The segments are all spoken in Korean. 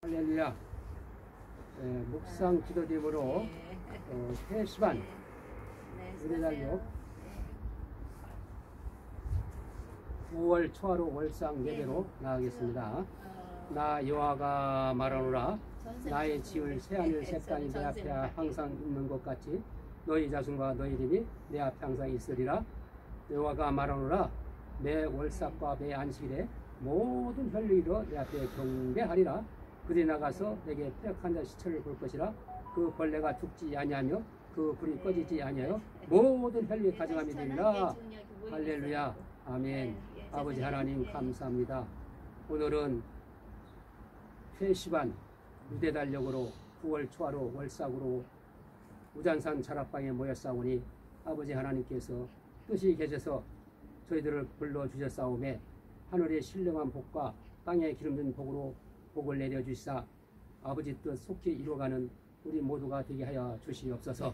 할렐루야. 묵상 기도팀으로 회시반 은혜달력 5월 초하루 월상 예배로 나가겠습니다. 나 여호와가 말하노라. 나의 지을 새하늘 새 땅이 내 앞에 항상 있는 것 같이 너희 자손과 너희 집이 내 앞에 항상 있으리라. 여호와가 말하노라. 내 월삭과 내 안식일에 모든 혈류이로 내 앞에 경배하리라. 그들이 나가서 내게 패역한 자 시체를 볼 것이라. 그 벌레가 죽지 아니하며 그 불이 꺼지지 아니하여 모든 혈류에 가져감이 되리라. 할렐루야. 아멘. 아버지 하나님 감사합니다. 오늘은 회시반 유대달력으로 9월 초하루 월삭으로 우잔산 자락방에 모였사오니 아버지 하나님께서 뜻이 계셔서 저희들을 불러주셨사오매 하늘의 신령한 복과 땅에 기름진 복으로 복을 내려주시사 아버지 뜻 속히 이루어가는 우리 모두가 되게 하여 주시옵소서.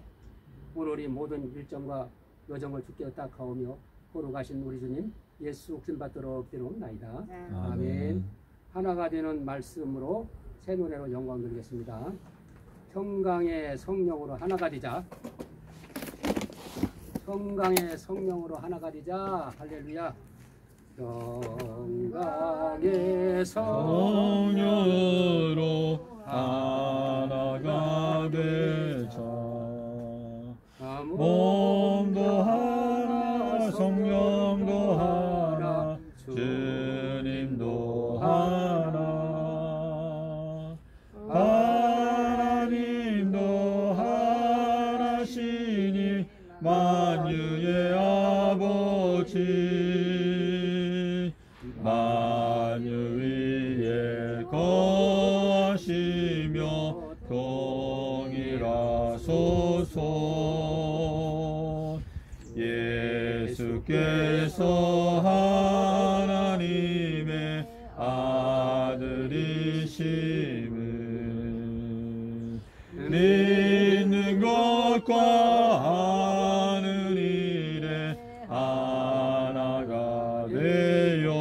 오늘이 모든 일정과 여정을 주께 딱하오며 보러 가신 우리 주님 예수 큰 받도록 기도옵나이다. 아멘. 하나가 되는 말씀으로 새 노래로 영광 드리겠습니다. 평강의 성령으로 하나가 되자. 평강의 성령으로 하나가 되자. 할렐루야. 평강의 성령으로 하나가 되자. 몸도 하나 성령도 하나 주님도 하나 하나님도 하나시니 만유의 아버지 만유 위에 거하시며 동일하소서. 예수께서 하나님의 아들이심을 믿는 것과 하는 일에 하나가 되어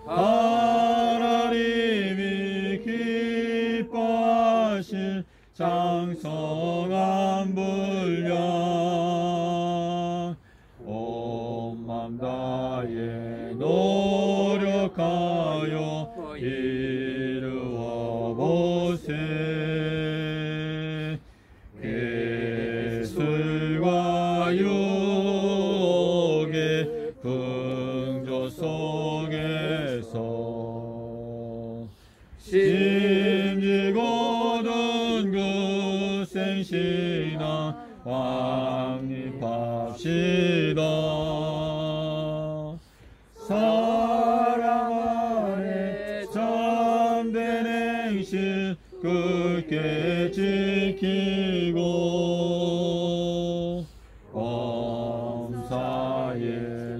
하나님이 기뻐하실 장성한 분량 온 맘 다해 노력하여 이루어 보세. 괴술과 유혹의 풍조 속에서 심지고든 그 생신앙 확립합시다. 사랑 안에 참된 행실 굳게 지키고 범사에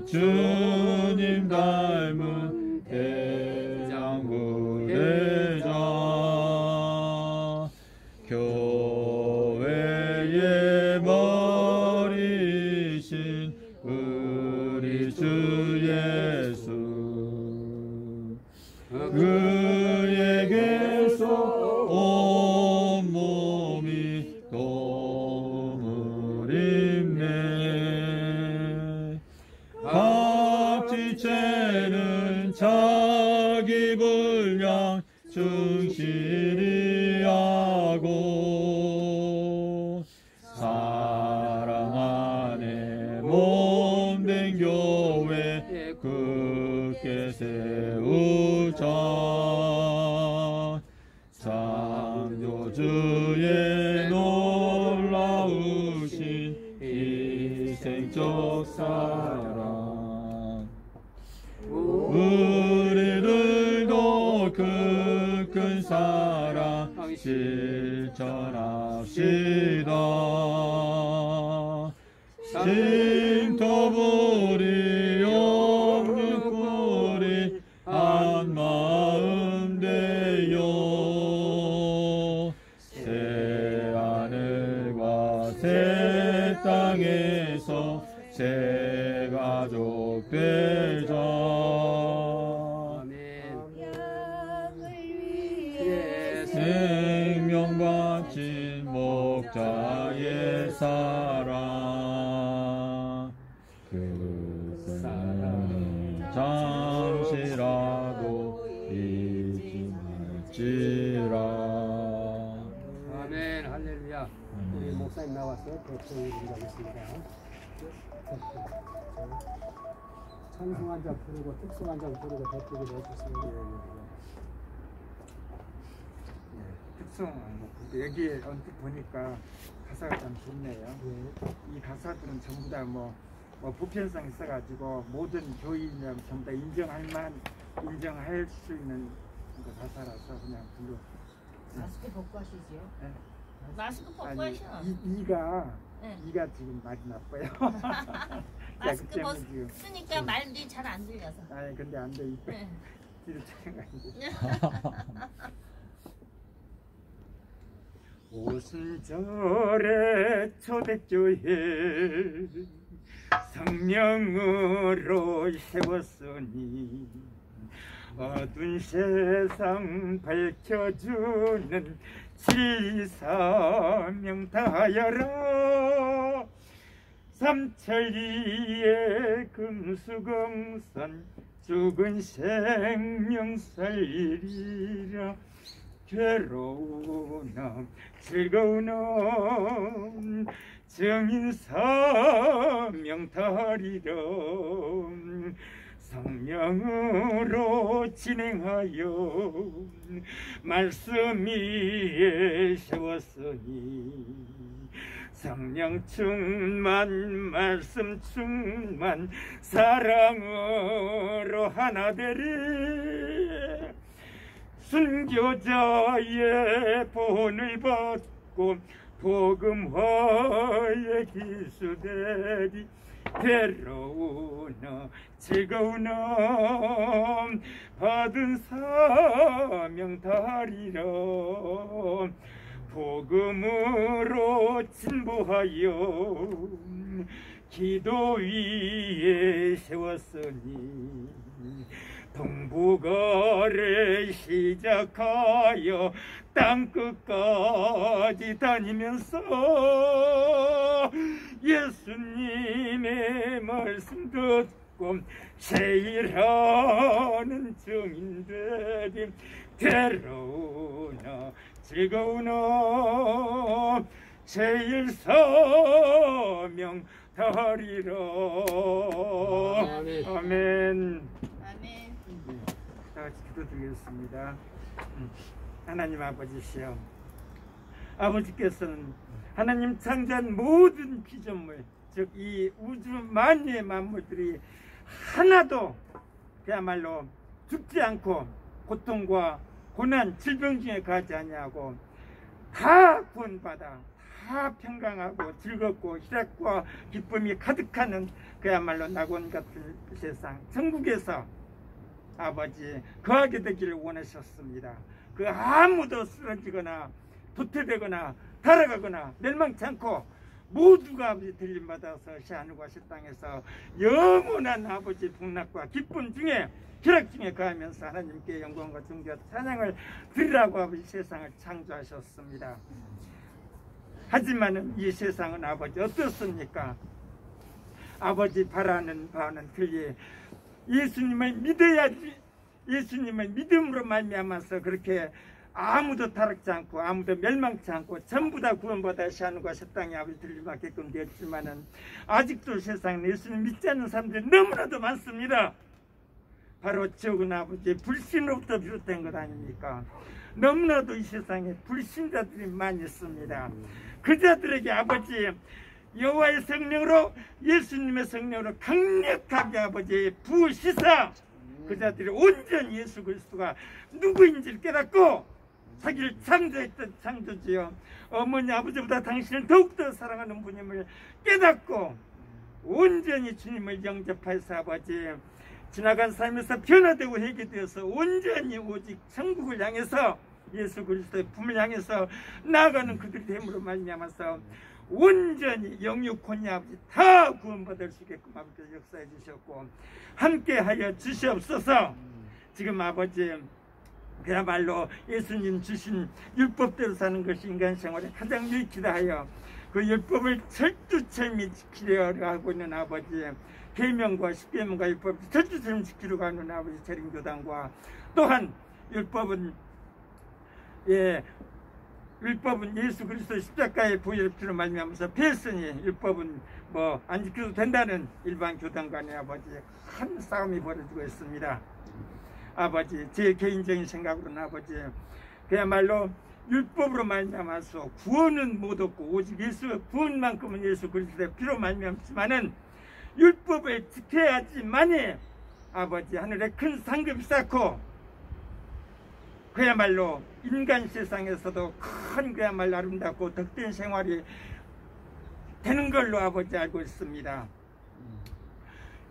주님 닮은 대장부대자 교회의 머리신 우리 주 예수 그에게서 온 몸이 도움을 입네. 각 지체는 자기 분량 충실히 하고 사랑 안에 몸된 교회 굳게 세우자. 창조주의 놀라우신 희생적 사랑 우리들도 그 큰 사랑 실천합시다. 싱토부리 영육구리 한마음 되어 새하늘과 새 땅에서 새 가족 되자. 사랑 그 사랑 잠시라도 잊지 말지라. 아멘. 할렐루야. 우리 목사님 나와서 대표를 드리겠습니다. 찬송 한 장 부르고 특송 한 장 부르고 대표를 해주세요. 특성 여기에 언뜻 보니까 가사가 참 좋네요. 이 가사들은 전부 다 뭐 보편성 있어가지고 모든 교인이랑 전부 다 인정할 수 있는 그 가사라서 그냥 불러. 마스크 벗고 하시지요? 네. 마스크 벗고 아니, 하셔. 이가 네. 지금 많이 나빠요. 마스크 지금. 쓰니까 말이 잘 안 들려서. 아니 근데 안 돼. 네. 뒤로 생각이. 오순절에 초대교회 성령으로 세웠으니 어두운 세상 밝혀주는 진리사명 다하여라. 삼천리의 금수강산 죽은 생명 살리리라. 괴로우나 즐거우나 증인사명 다하리라. 성령으로 진행하여 말씀 위에 세웠으니 성령 충만 말씀 충만 사랑으로 하나 되리. 순교자의 본을 받고 복음화의 기수되리. 괴로우나 즐거우나 받은 사명 다하리라. 복음으로 진보하여 기도 위에 세웠으니 동북아를 시작하여 땅끝까지 다니면서 예수님의 말씀 듣고 세일하는 증인들이 괴로우나 즐거우나 세일 사명 다하리라. 아멘. 아멘. 아멘. 다 같이 기도드리겠습니다. 하나님 아버지시여, 아버지께서는 하나님 창조한 모든 피조물, 즉 이 우주 만유의 만물들이 하나도 그야말로 죽지 않고 고통과 고난, 질병 중에 가지 아니하고 다 구원받아 다 평강하고 즐겁고 희락과 기쁨이 가득하는 그야말로 낙원 같은 세상 천국에서 아버지 거하게 되기를 원하셨습니다. 그 아무도 쓰러지거나 도태되거나 달아가거나 멸망치 않고 모두가 아버지 들림받아서 시하늘과 시 땅에서 영원한 아버지 복락과 기쁨 중에 희락 중에 거하면서 하나님께 영광과 존귀와 찬양을 드리라고 아버지 세상을 창조하셨습니다. 하지만은 이 세상은 아버지 어떻습니까? 아버지 바라는 바는 틀리 예수님을 믿어야지, 예수님을 믿음으로 말미암아서 그렇게 아무도 타락지 않고 아무도 멸망치 않고 전부 다 구원받아 시하늘과 새 땅에 아버지 들림받게끔 되었지만은 아직도 세상에 예수님 믿지 않는 사람들이 너무나도 많습니다. 바로 지옥은 아버지 불신으로부터 비롯된 것 아닙니까? 너무나도 이 세상에 불신자들이 많이 있습니다. 그 자들에게 아버지 여호와의 성령으로 예수님의 성령으로 강력하게 아버지 부으시사 그 자들이 온전히 예수 그리스도가 누구인지를 깨닫고 자기를 창조했던 창조주여 어머니 아버지보다 당신을 더욱더 사랑하는 분임을 깨닫고 온전히 주님을 영접하여서 아버지 지나간 삶에서 변화되고 회개되어서 온전히 오직 천국을 향해서 예수 그리스도의 품을 향해서 나아가는 그들의 됨으로 말미암아서 온전히 영육혼이 아버지 다 구원받을 수 있게끔 아버지께서 역사해 주셨고 함께하여 주시옵소서. 지금 아버지 그야말로 예수님 주신 율법대로 사는 것이 인간 생활에 가장 유익하다 하여 그 율법을 철두철미 지키려고 하고 있는 아버지, 계명과 십계명과 율법을 철두철미 지키려고 하는 아버지 재림교단과, 또한 율법은 예수 그리스도 십자가의 보혈의 피로 말미암아서 피했으니 율법은 뭐 안 지켜도 된다는 일반 교단 간의 아버지 큰 싸움이 벌어지고 있습니다. 아버지, 제 개인적인 생각으로는 아버지, 그야말로 율법으로 말미암아서 구원은 못 얻고 오직 구원만큼은 예수 그리스도의 피로 말미암지만은 율법을 지켜야지만이 아버지 하늘에 큰 상급이 쌓고 그야말로 인간 세상에서도 큰 그야말로 아름답고 덕된 생활이 되는 걸로 아버지 알고 있습니다.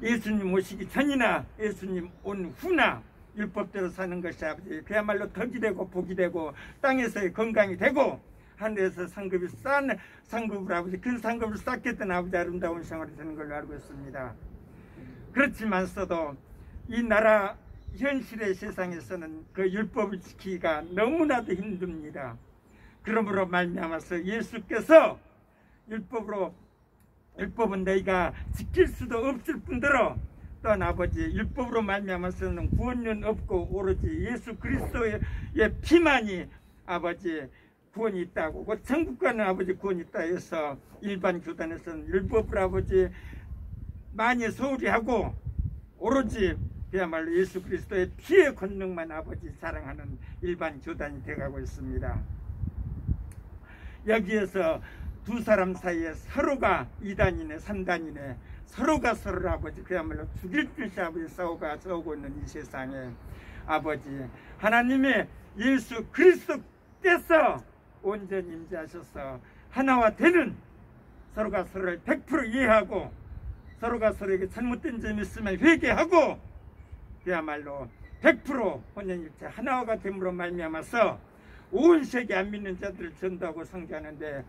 예수님 오시기 전이나 예수님 온 후나 율법대로 사는 것이 아버지 그야말로 덕이 되고 복이 되고 땅에서의 건강이 되고 하늘에서 상급을 아버지 큰 상급을 쌓겠던 아버지 아름다운 생활이 되는 걸로 알고 있습니다. 그렇지만서도 이 나라 현실의 세상에서는 그 율법을 지키기가 너무나도 힘듭니다. 그러므로 말미암아서 예수께서 율법은 너희가 지킬 수도 없을 뿐더러 또한 아버지 율법으로 말미암아서는 구원은 없고 오로지 예수 그리스도의 피만이 아버지 구원이 있다고, 그 천국과는 아버지 구원이 있다 해서 일반 교단에서는 율법을 아버지 많이 소홀히 하고 오로지 그야말로 예수 그리스도의 피의 권능만 아버지 자랑하는 일반 교단이 되어가고 있습니다. 여기에서 두 사람 사이에 서로가 2단이네 3단이네 서로가 서로를 아버지 그야말로 죽일 듯이 아버지 싸우고 있는 이 세상에 아버지 하나님의 예수 그리스도께서 온전히 임재하셔서 하나와 되는, 서로가 서로를 100% 이해하고 서로가 서로에게 잘못된 점이 있으면 회개하고 그야말로 100% 혼연일체 하나가 됨으로 말미암아서 온 세계 안 믿는 자들을 전도하고 선교하는데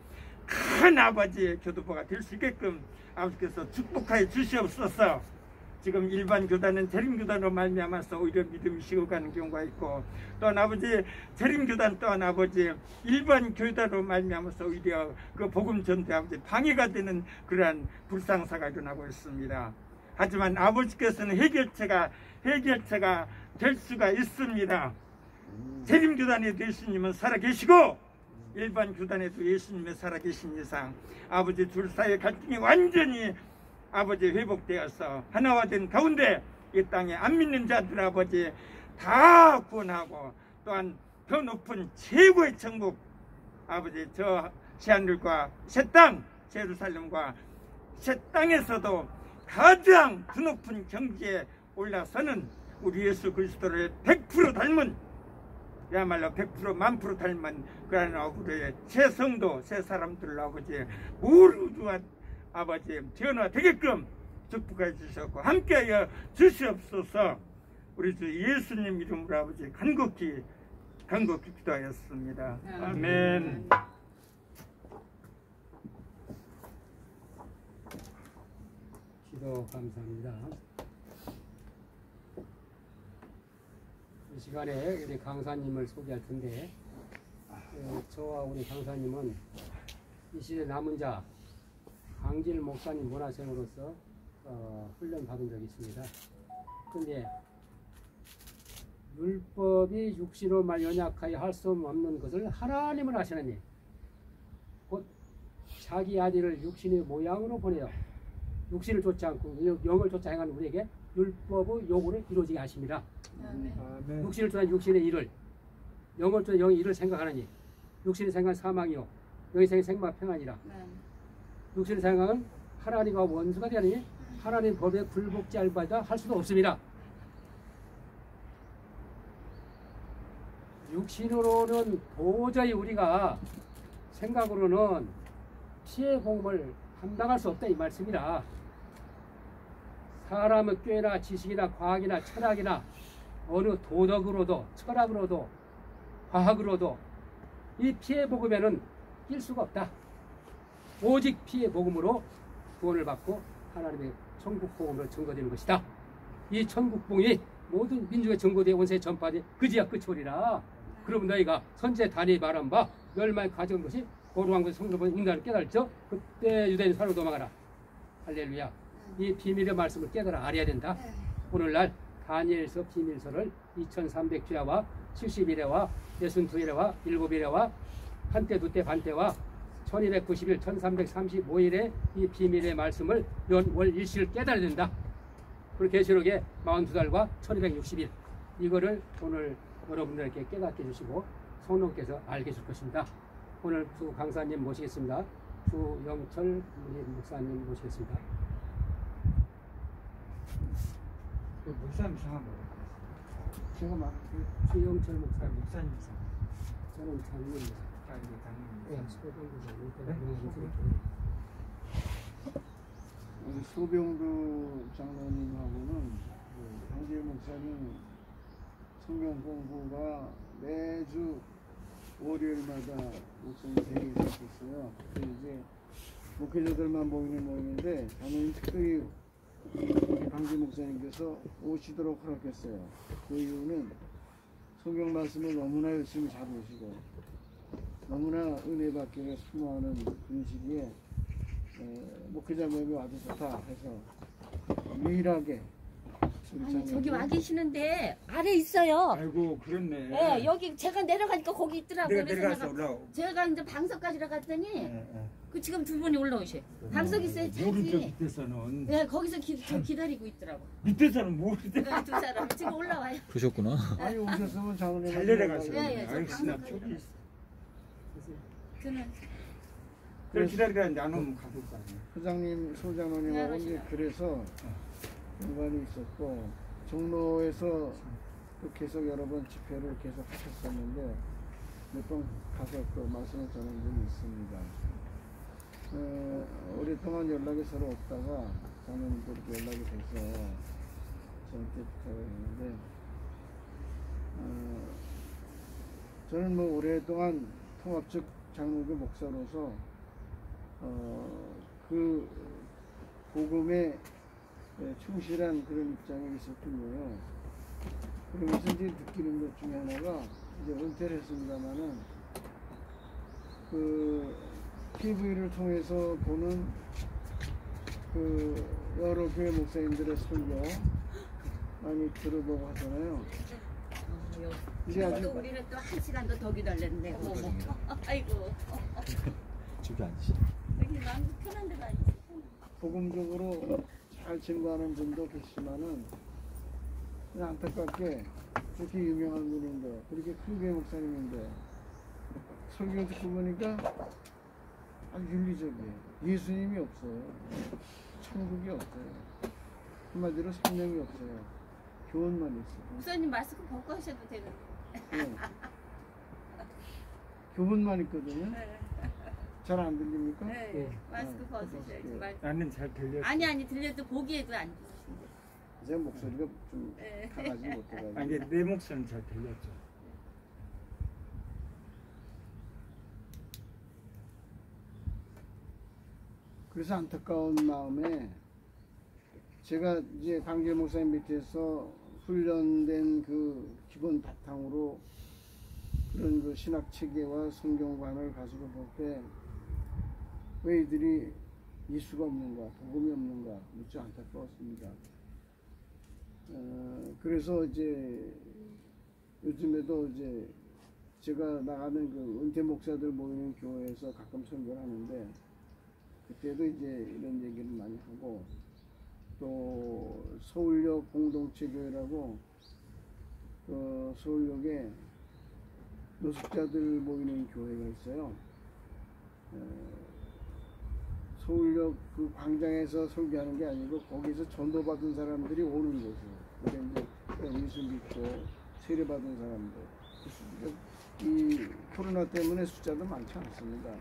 큰 아버지의 교도보가 될 수 있게끔 아버지께서 축복하여 주시옵소서. 지금 일반 교단은 재림교단으로 말미암아서 오히려 믿음이 식어가는 경우가 있고, 또한 아버지 재림교단 또한 아버지 일반 교단으로 말미암아서 오히려 그 복음 전도에 아버지 방해가 되는 그러한 불상사가 일어나고 있습니다. 하지만 아버지께서는 해결체가 될 수가 있습니다. 재림교단에도 예수님은 살아계시고 일반 교단에도 예수님이 살아계신 이상 아버지 둘 사이의 갈등이 완전히 아버지 회복되어서 하나가 된 가운데 이 땅에 안 믿는 자들 아버지 다 구원하고, 또한 더 높은 최고의 천국 아버지 저 새하늘과 새 땅 예루살렘과 새 땅에서도 가장 그 높은 경지에 올라서는 우리 예수 그리스도를 100% 닮은, 그야말로 100% 1000% 닮은 그런 아버지의 새 성도 새 사람들을 아버지 모두가 아버지 변화되게끔 축복해 주셨고 함께하여 주시옵소서. 우리 주 예수님 이름으로 아버지 간곡히 기도하였습니다. 아멘. 기도 감사합니다. 이 시간에 우리 강사님을 소개할 텐데, 저와 우리 강사님은 이 시대 남은 자 강질 목사님 문화생으로서 훈련 받은 적이 있습니다. 그런데 율법이 육신으로 말 연약하여 할 수 없는 것을 하나님은 하시나니 곧 자기 아들을 육신의 모양으로 보내어 육신을 쫓지 않고 영을 쫓아 행하는 우리에게 율법의 요구를 이루어지게 하십니다. 아멘. 육신을 쫓아 육신의 일을, 영을 쫓아 영의 일을 생각하느니 육신의 생각은 사망이요 영의 생각은 평안이라. 육신의 생각은 하나님과 원수가 되느니 하나님 법에 굴복지할 바다 할 수도 없습니다. 육신으로는 도저히 우리가 생각으로는 피해 공을 감당할 수 없다 이 말씀이라. 사람의 꾀나 지식이나 과학이나 철학이나 어느 도덕으로도 철학으로도 과학으로도 이 피해 복음에는 낄 수가 없다. 오직 피해 복음으로 구원을 받고 하나님의 천국 복음으로 증거되는 것이다. 이 천국 복음이 모든 민족의 증거되어 온세에 전파되 그지야 끝이 오리라. 그러면 너희가 선제 단위 말한 바 멸망에 가져온 것이 고루왕국에서 성도분 인간을 깨달죠. 그때 유대인 사로 도망가라. 할렐루야. 이 비밀의 말씀을 깨달아 알아야 된다. 오늘날 다니엘서 비밀서를 2300주야와 70일에와 62일에와 7일에와 한때 두때 반때와 1290일 1335일에 이 비밀의 말씀을 연월 일시를 깨달아야 된다. 그리고 계시록의 42달과 1260일 이거를 오늘 여러분들에게 깨닫게 해주시고 성령께서 알게 해줄 것입니다. 오늘 주 강사님 모시겠습니다. 주영철 목사님 모시겠습니다. 목사님 상황 제가 말할게요. 주영철 목사님. 목사님 상황. 저는 장로입니다. 예, 우리 소병두 장로님하고는 강재 목사님 성경 공부가 매주 월요일마다 목사님 대회가 있었어요. 이제 목회자들만 모이는 모임인데 저는 특별히 우리 강재 목사님께서 오시도록 허락했어요. 그 이유는 성경 말씀을 너무나 열심히 잘 오시고 너무나 은혜 받기를 사모하는 분식이에 목회자 모임에 와도 좋다 해서 유일하게 아니 저기 와 계시는데 아래 있어요. 아이고 그렇네. 예, 여기 제가 내려가니까 거기 있더라고요. 내가 그래서 내려가서 올라오. 제가 이제 방석까지라 갔더니 예. 그 지금 두 분이 올라오셔. 방석 있어요, 오른쪽 차지. 밑에서는 네, 거기서 저 기다리고 있더라고. 밑에서는 모르는데 네, 두 사람 지금 올라와요. 그러셨구나. 아니 오셨으면 장로님 잘 내려가서. 예, 예, 저 알겠습니다. 방송 저기 있어. 저는 그래 기다리는데 안 오면 가볼 거 아니야. 소장님, 소장로님하고 이제 그래서 연관이 있었고 종로에서 또 계속 여러 번 집회를 계속 하셨었는데 몇 번 가서 또 말씀을 전한 적이 있습니다. 오랫동안 연락이 서로 없다가 장로님도 이렇게 연락이 돼서 저한테 부탁을 했는데 저는 뭐 오랫동안 통합적 장로교 목사로서 그 복음에 충실한 그런 입장에 있었군요. 그러면서 이제 느끼는 것 중에 하나가 이제 은퇴를 했습니다만은 그 TV를 통해서 보는 그 여러 교회 목사님들의 설교 많이 들어보고 하잖아요. 이제 또 아주 우리는 또 한 시간도 더 기다렸네. 어머. 아이고. 저기 앉으시. 여기 마음 편한 데가 있어. 복음적으로 잘 증거하는 분도 계시지만은 그냥 안타깝게 그렇게 유명한 분인데 그렇게 큰 교회 목사님인데 설교 듣고 보니까 아주 윤리적이에요. 예수님이 없어요. 천국이 없어요. 한마디로 생명이 없어요. 교훈만 있어요. 목사님 마스크 벗고 하셔도 되는데. 네. 교훈만 있거든요. 잘 안 들립니까? 네, 마스크 벗으셔야지. 말. 나는 잘 들렸어. 아니 들려도 보기에도 안 들리신데. 제 목소리가 좀 네. 강하지 못해가지고. 아니 내 목소리는 잘 들렸죠. 그래서 안타까운 마음에 제가 이제 강재 목사님 밑에서 훈련된 그 기본 바탕으로 그런 그 신학 체계와 성경관을 가지고 볼 때 왜 이들이 예수가 없는가, 복음이 없는가 무척 안타까웠습니다. 그래서 이제 요즘에도 이제 제가 나가는 그 은퇴 목사들 모이는 교회에서 가끔 설교를 하는데 그때도 이제 이런 얘기를 많이 하고 또 서울역 공동체 교회라고 그 서울역에 노숙자들 모이는 교회가 있어요. 서울역 그 광장에서 설교하는 게 아니고 거기서 전도받은 사람들이 오는 곳이에요. 그게 이제 예수 믿고 세례받은 사람들. 이 코로나 때문에 숫자도 많지 않습니다.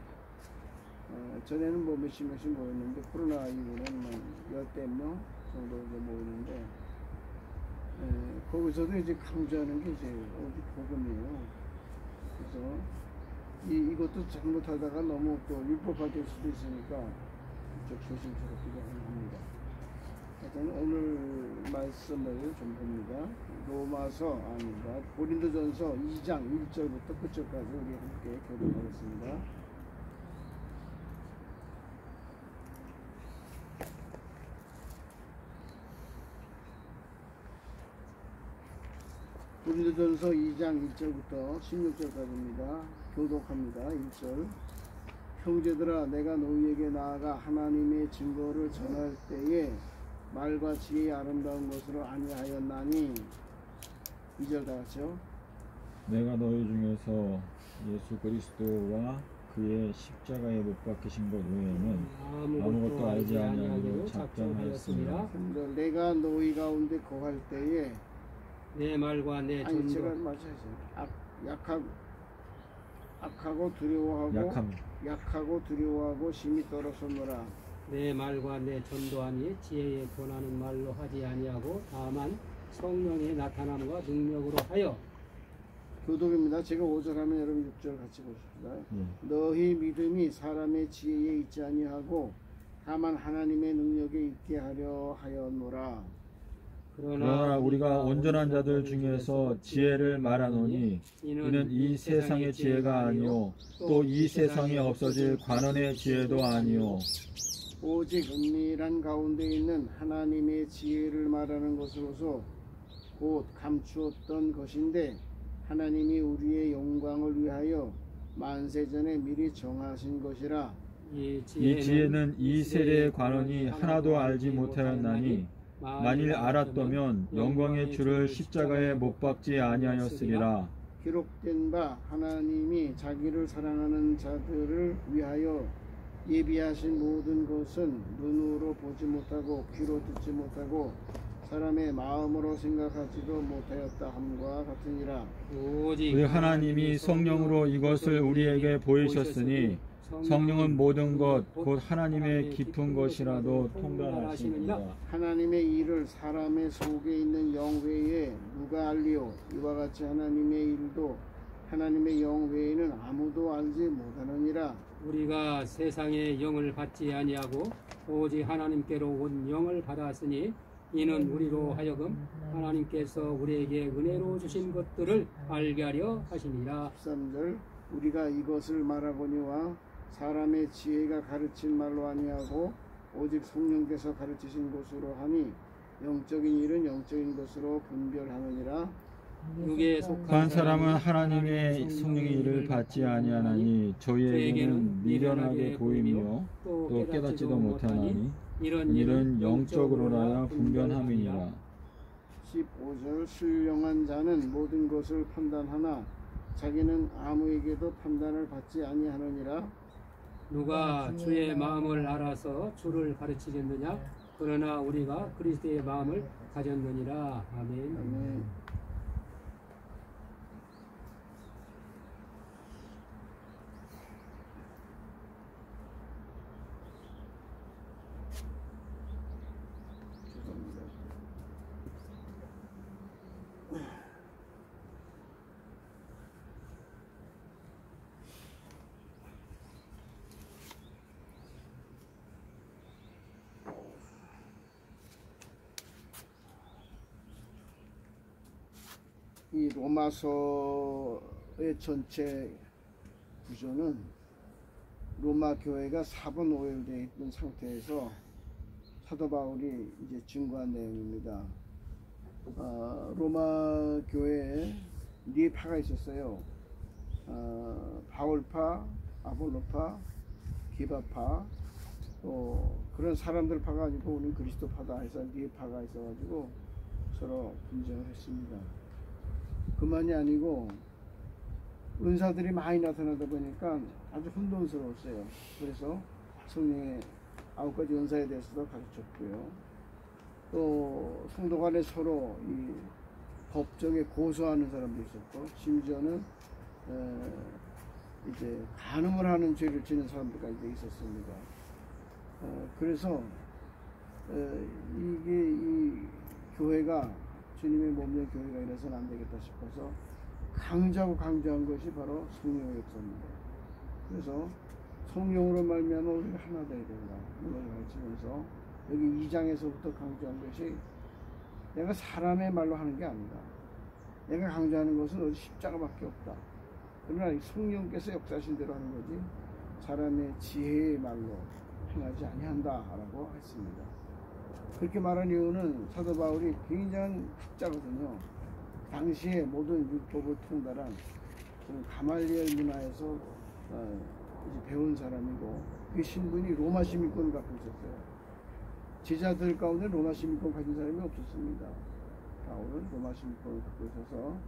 전에는 뭐 몇십 모였는데 코로나 이후로는 뭐 10대 명 정도 모이는데 거기서도 이제 강조하는 게 이제 오직 복음이에요. 그래서 이것도 잘못하다가 너무 또 율법화될 수도 있으니까 좀 조심스럽기도 합니다. 하여튼 오늘 말씀을 좀 봅니다. 로마서 아니다. 고린도전서 2장 1절부터 9절까지 우리 함께 교독하겠습니다. 고린도전서 2장 1절부터 16절까지입니다. 교독합니다. 1절. 형제들아, 내가 너희에게 나아가 하나님의 증거를 전할 때에 말과 지혜의 아름다운 것으로 아니하였나니. 2절 다 같이요. 내가 너희 중에서 예수 그리스도와 그의 십자가에 못 박히신 것 외에는 아무것도 알지 아니하기로 작정하였습니다. 내가 너희 가운데 거할 때에 내 말과 내 아니 제가 전도 맞춰야죠. 약하고 두려워하고 심히 떨었었노라. 내 말과 내 전도하니 지혜에 권하는 말로 하지 아니하고 다만 성령의 나타남과 능력으로 하여. 교독입니다. 제가 5절 하면 여러분 6절 같이 보십시다. 너희 믿음이 사람의 지혜에 있지 아니하고 다만 하나님의 능력에 있게 하려 하였노라. 그러나 우리가 온전한 자들 중에서 지혜를 말하노니 이는 이 세상의 지혜가 아니요 또 이 세상에 없어질 관원의 지혜도 아니요 오직 은밀한 가운데 있는 하나님의 지혜를 말하는 것으로서 곧 감추었던 것인데 하나님이 우리의 영광을 위하여 만세전에 미리 정하신 것이라. 이 지혜는 이 세대의 관원이 하나도 알지 못하였나니 만일 알았더면 영광의 주를 십자가에 못 박지 아니하였으리라. 기록된 바 하나님이 자기를 사랑하는 자들을 위하여 예비하신 모든 것은 눈으로 보지 못하고 귀로 듣지 못하고 사람의 마음으로 생각하지도 못하였다 함과 같으니라. 오직 우리 하나님이 성령으로 이것을 우리에게 보이셨으니 성령은 모든 것 곧 하나님의 깊은 것이라도 통달하시느니라. 하나님의 일을 사람의 속에 있는 영 외에 누가 알리오? 이와 같이 하나님의 일도 하나님의 영 외에는 아무도 알지 못하느니라. 우리가 세상의 영을 받지 아니하고 오직 하나님께로 온 영을 받았으니 이는 우리로 하여금 하나님께서 우리에게 은혜로 주신 것들을 알게 하려 하시니라. 13절. 우리가 이것을 말하거니와 사람의 지혜가 가르친 말로 아니하고 오직 성령께서 가르치신 것으로 하니 영적인 일은 영적인 것으로 분별하느니라. 육에 속한 한 사람은 하나님의 성령의 일을 받지 아니하나니 저희에게는 미련하게 보이며 또 깨닫지도 못하나니 이런 일은 영적으로나야 분별함이니라. 15절. 신령한 자는 모든 것을 판단하나 자기는 아무에게도 판단을 받지 아니하느니라. 누가 주의 마음을 알아서 주를 가르치겠느냐? 그러나 우리가 그리스도의 마음을 가졌느니라. 아멘. 아멘. 이 로마서의 전체 구조는 로마 교회가 4번 오열되어 있던 상태에서 사도 바울이 이제 증거한 내용입니다. 로마 교회에 네 파가 있었어요. 바울파, 아볼로파, 기바파, 또 그런 사람들 파가 아니고 우리는 그리스도파다 해서 네 파가 있어가지고 서로 분쟁을 했습니다. 그만이 아니고 은사들이 많이 나타나다 보니까 아주 혼돈스러웠어요. 그래서 성령의 9가지 은사에 대해서도 가르쳤고요. 또 성도 간에 서로 이 법정에 고소하는 사람도 있었고, 심지어는 이제 간음을 하는 죄를 지는 사람들까지 있었습니다. 그래서 이게 이 교회가 주님의 몸의 교회가 이래서는 안 되겠다 싶어서 강조한 것이 바로 성령의 역사입니다. 그래서 성령으로 말미암아 우리가 하나 되어야 된다. 이걸 가르치면서 여기 2장에서부터 강조한 것이 내가 사람의 말로 하는 게 아니다. 내가 강조하는 것은 어디 십자가밖에 없다. 그러나 성령께서 역사하신 대로 하는 거지 사람의 지혜의 말로 행하지 아니한다라고 했습니다. 그렇게 말한 이유는 사도 바울이 굉장한 학자거든요. 당시에 모든 율법을 통달한 그런 가말리엘 문화에서 이제 배운 사람이고, 그 신분이 로마 시민권을 갖고 있었어요. 제자들 가운데 로마 시민권 가진 사람이 없었습니다. 바울은 로마 시민권을 갖고 있어서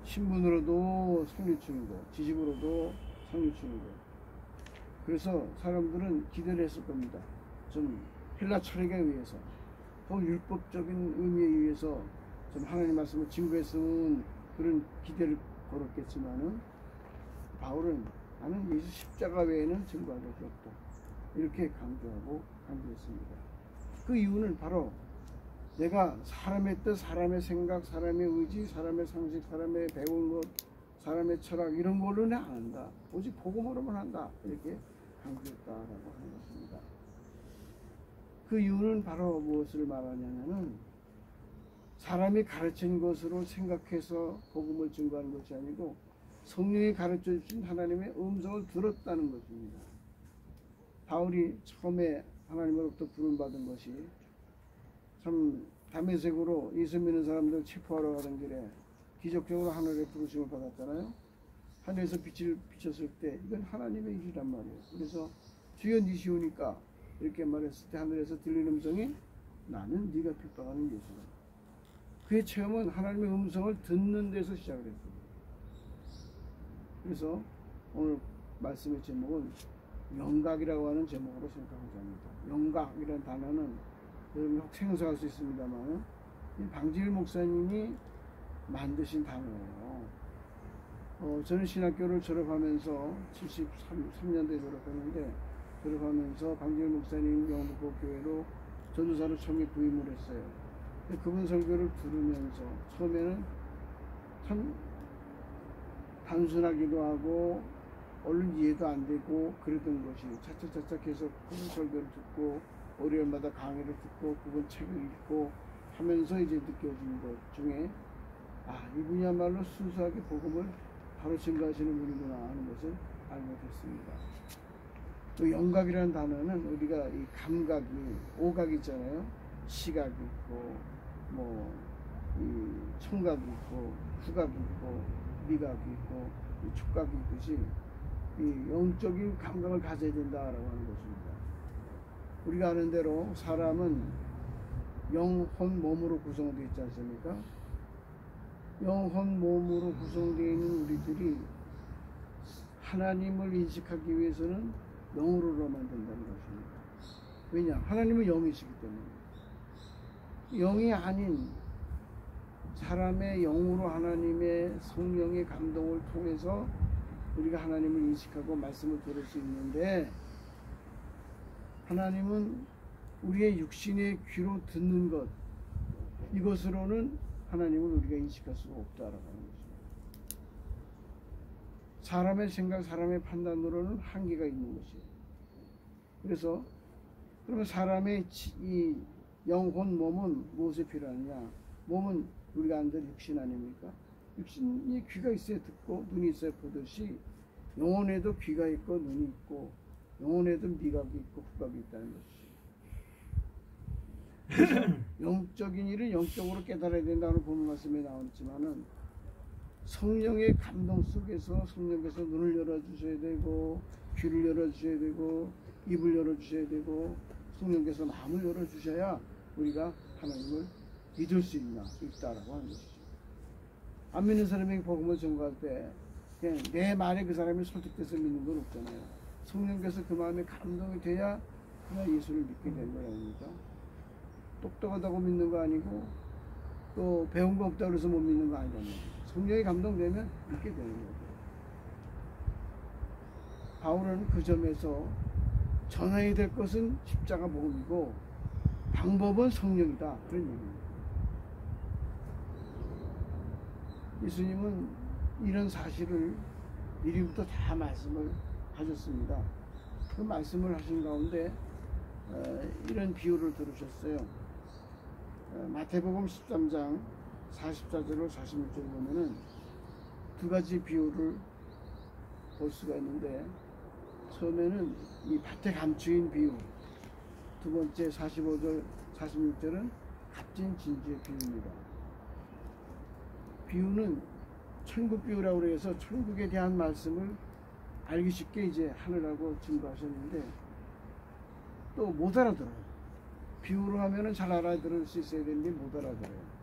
신분으로도 상류층이고 지식으로도 상류층이고, 그래서 사람들은 기대를 했을 겁니다. 좀 헬라 철학에 의해서, 더 율법적인 의미에 의해서 좀 하나님 말씀을 증거했으면 그런 기대를 걸었겠지만은, 바울은 나는 예수 십자가 외에는 증거할 것이 없다, 이렇게 강조했습니다. 그 이유는 바로 내가 사람의 뜻, 사람의 생각, 사람의 의지, 사람의 상식, 사람의 배운 것, 사람의 철학, 이런 걸로는 안 한다. 오직 복음으로만 한다, 이렇게 강조했다라고 하는 것입니다. 그 이유는 바로 무엇을 말하냐면은, 사람이 가르친 것으로 생각해서 복음을 증거하는 것이 아니고 성령이 가르쳐 주신 하나님의 음성을 들었다는 것입니다. 바울이 처음에 하나님으로부터 부름받은 것이, 참 다메섹으로 예수 믿는 사람들 체포하러 가던 길에 기적적으로 하늘의 부르심을 받았잖아요. 하늘에서 빛을 비쳤을 때 이건 하나님의 일이란 말이에요. 그래서 주여 니시오니까 이렇게 말했을 때 하늘에서 들리는 음성이, 나는 네가 핍박하는 예수다. 그의 체험은 하나님의 음성을 듣는 데서 시작을 했습니다. 그래서 오늘 말씀의 제목은 영각이라고 하는 제목으로 생각하고자 합니다. 영각이라는 단어는 여러분 혹 생소할 수 있습니다만, 방지일 목사님이 만드신 단어예요. 저는 신학교를 졸업하면서 73년도에 졸업했는데, 졸업하면서 방지일 목사님 영국교회로 전도사로 처음에 부임을 했어요. 그분 설교를 들으면서 처음에는 참 단순하기도 하고 얼른 이해도 안 되고 그랬던 것이, 차차차차 계속 그분 설교를 듣고 월요일마다 강의를 듣고 그분 책을 읽고 하면서 이제 느껴진 것 중에, 이분이야말로 순수하게 복음을 바로 증거하시는 분이구나 하는 것을 알게 됐습니다. 또 영각이라는 단어는 우리가 이 감각이, 오각 있잖아요. 시각이 있고, 이 청각이 있고, 후각이 있고, 미각이 있고, 촉각이 있듯이 이 영적인 감각을 가져야 된다라고 하는 것입니다. 우리가 아는 대로 사람은 영, 혼, 몸으로 구성되어 있지 않습니까? 영, 혼, 몸으로 구성되어 있는 우리들이 하나님을 인식하기 위해서는 영으로만 된다는 것입니다. 왜냐? 하나님은 영이시기 때문에. 영이 아닌 사람의 영으로 하나님의 성령의 감동을 통해서 우리가 하나님을 인식하고 말씀을 들을 수 있는데, 하나님은 우리의 육신의 귀로 듣는 것, 이것으로는 하나님을 우리가 인식할 수가 없다라고 하는 것입니다. 사람의 생각, 사람의 판단으로는 한계가 있는 것이에요. 그래서 그러면 사람의 이 영혼, 몸은 무엇에 필요하느냐? 몸은 우리가 아는 육신 아닙니까? 육신이 귀가 있어야 듣고 눈이 있어야 보듯이, 영혼에도 귀가 있고 눈이 있고 영혼에도 미각이 있고 후각이 있다는 것이죠. 그래서 영적인 일은 영적으로 깨달아야 된다는 본문 말씀에 나왔지만은, 성령의 감동 속에서 성령께서 눈을 열어주셔야 되고, 귀를 열어주셔야 되고, 입을 열어주셔야 되고, 성령께서 마음을 열어주셔야 우리가 하나님을 믿을 수 있다라고 하는 것이죠. 안 믿는 사람에게 복음을 전가할 때 그냥 내 말에 그 사람이 설득돼서 믿는 건 없잖아요. 성령께서 그 마음에 감동이 돼야 그가 예수를 믿게 되는 거랍니다. 똑똑하다고 믿는 거 아니고 또 배운 거 없다고 해서 못 믿는 거 아니잖아요. 성령이 감동되면 믿게 되는 거죠. 바울은 그 점에서 전해야 될 것은 십자가 복음이고 방법은 성령이다, 그런 얘기입니다. 예수님은 이런 사실을 미리부터 다 말씀을 하셨습니다. 그 말씀을 하신 가운데 이런 비유를 들으셨어요. 마태복음 13장 44절로 46절 보면은 두 가지 비유를 볼 수가 있는데, 처음에는 이 밭에 감추인 비유, 두 번째 45절 46절은 값진 진주의 비유입니다. 비유는 천국 비유라고 그래서 천국에 대한 말씀을 알기 쉽게 이제 하느라고 증거하셨는데 또 못 알아들어요. 비유로 하면은 잘 알아들을 수 있어야 되는데 못 알아들어요.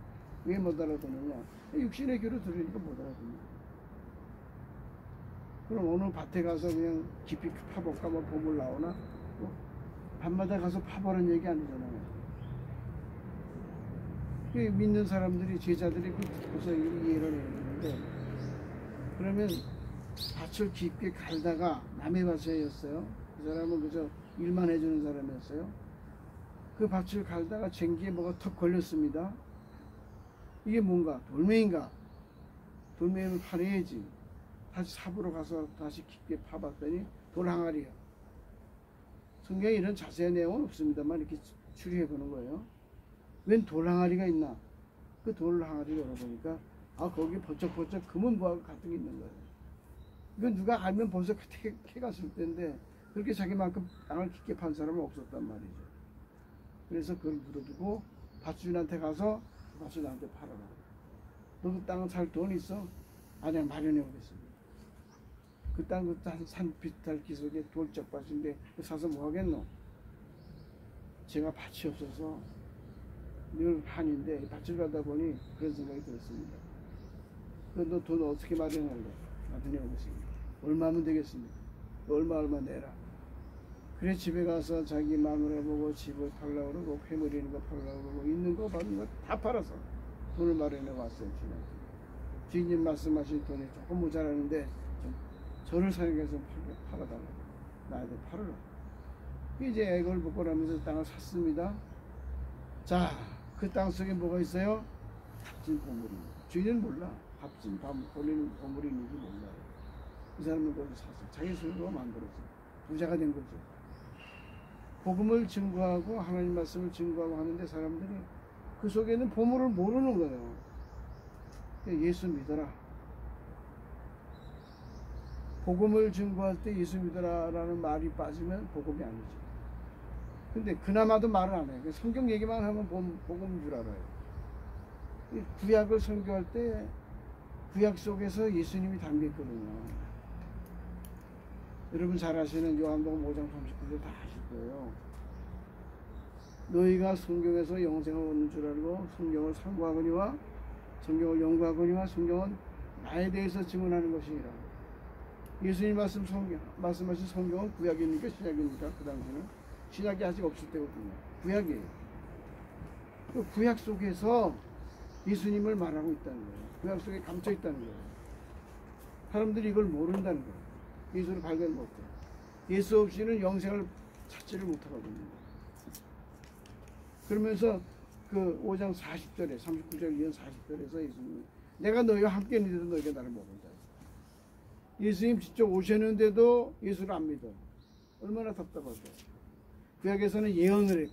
왜 못 알아듣느냐? 육신의 귀로 들으니까 못 알아듣는. 그럼 오늘 밭에 가서 그냥 깊이 파볼까 뭐 보물 나오나? 밤마다 가서 파보는 얘기 아니잖아요. 믿는 사람들이 제자들이 그래서 이해를 했는데 그러면 밭을 깊게 갈다가 남의 밭이었어요. 그 사람은 그저 일만 해주는 사람이었어요. 그 밭을 갈다가 쟁기에 뭐가 턱 걸렸습니다. 이게 뭔가 돌멩인가? 돌멩이를 파내야지. 다시 삽으로 가서 다시 깊게 파봤더니 돌항아리야. 성경에 이런 자세한 내용은 없습니다만 이렇게 추리해 보는 거예요. 웬 돌항아리가 있나? 그 돌항아리를 열어보니까 거기 번쩍번쩍 금은 보화가 가득 있는 거예요. 이건 누가 알면 벌써 캐갔을 텐데 그렇게 자기만큼 땅을 깊게 판 사람은 없었단 말이죠. 그래서 그걸 묻어두고 밭주인한테 가서 그 밭을 나한테 팔아라. 너도 땅을 살 돈 있어? 아니야, 마련해 오겠습니다. 그 땅 그 산비탈 기슭에 돌짝밭인데 사서 뭐 하겠노? 제가 밭이 없어서 늘 한인데 밭을 가다 보니 그런 생각이 들었습니다. 너 돈 어떻게 마련할래? 마련해 오겠습니다. 얼마면 되겠습니까? 얼마 내라. 그래 집에 가서 자기 마누라 보고 집을 팔라고 그러고 패물리는 거 팔라고 그러고 있는 거 받는 거 다 팔아서 돈을 마련해 왔어요. 주인님 말씀하신 돈이 조금 모자라는데 좀 저를 사용해서 팔아달라고. 나한테 팔아라. 이제 애걸 먹고 나면서 땅을 샀습니다. 자, 그 땅 속에 뭐가 있어요? 값진 보물입니다. 주인은 몰라. 값진 보물인 보물이 있는지 몰라요. 이 사람은 그걸 샀어. 자기 손으로 만들었어. 부자가 된 거죠. 복음을 증거하고 하나님 말씀을 증거하고 하는데 사람들이 그 속에는 보물을 모르는 거예요. 예수 믿어라. 복음을 증거할 때 예수 믿어라라는 말이 빠지면 복음이 아니죠. 근데 그나마도 말을 안 해요. 성경 얘기만 하면 복음인 줄 알아요. 구약을 설교할 때 구약 속에서 예수님이 담겨있거든요. 여러분 잘 아시는 요한복음 5장 39절 다 아실 거예요. 너희가 성경에서 영생을 얻는 줄 알고 성경을 상고하거니와 성경을 연구하거니와 성경은 나에 대해서 증언하는 것이니라. 예수님 말씀하신 성경은 구약입니까 신약입니까? 그 당시는 신약이 아직 없을 때거든요. 구약이에요. 그 구약 속에서 예수님을 말하고 있다는 거예요. 구약 속에 감춰 있다는 거예요. 사람들이 이걸 모른다는 거예요. 예수를 발견 못해. 예수 없이는 영생을 찾지를 못하거든요. 그러면서 그 5장 40절에 39절 이은 40절에서 예수님이 내가 너희와 함께 있는데도 너희가 나를 모른다. 예수님 직접 오셨는데도 예수를 안 믿어. 얼마나 답답하죠. 구약에서는 예언을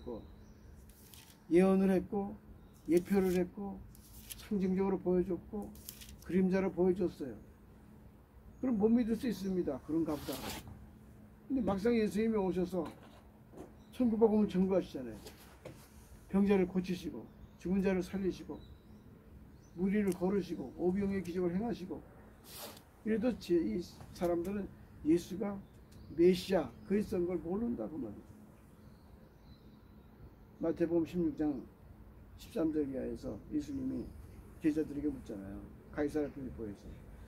했고 예표를 했고 상징적으로 보여줬고 그림자로 보여줬어요. 그럼 못 믿을 수 있습니다. 그런가 보다. 근데 막상 예수님이 오셔서 천국복음을 증거하시잖아요. 병자를 고치시고 죽은 자를 살리시고 무리를 걸으시고 오병의 기적을 행하시고 이래도 이 사람들은 예수가 메시아 그리스도인 걸 모른다고 말이에요. 마태복음 16장 13절 이하에서 예수님이 제자들에게 묻잖아요. 가이사랴 빌립보에서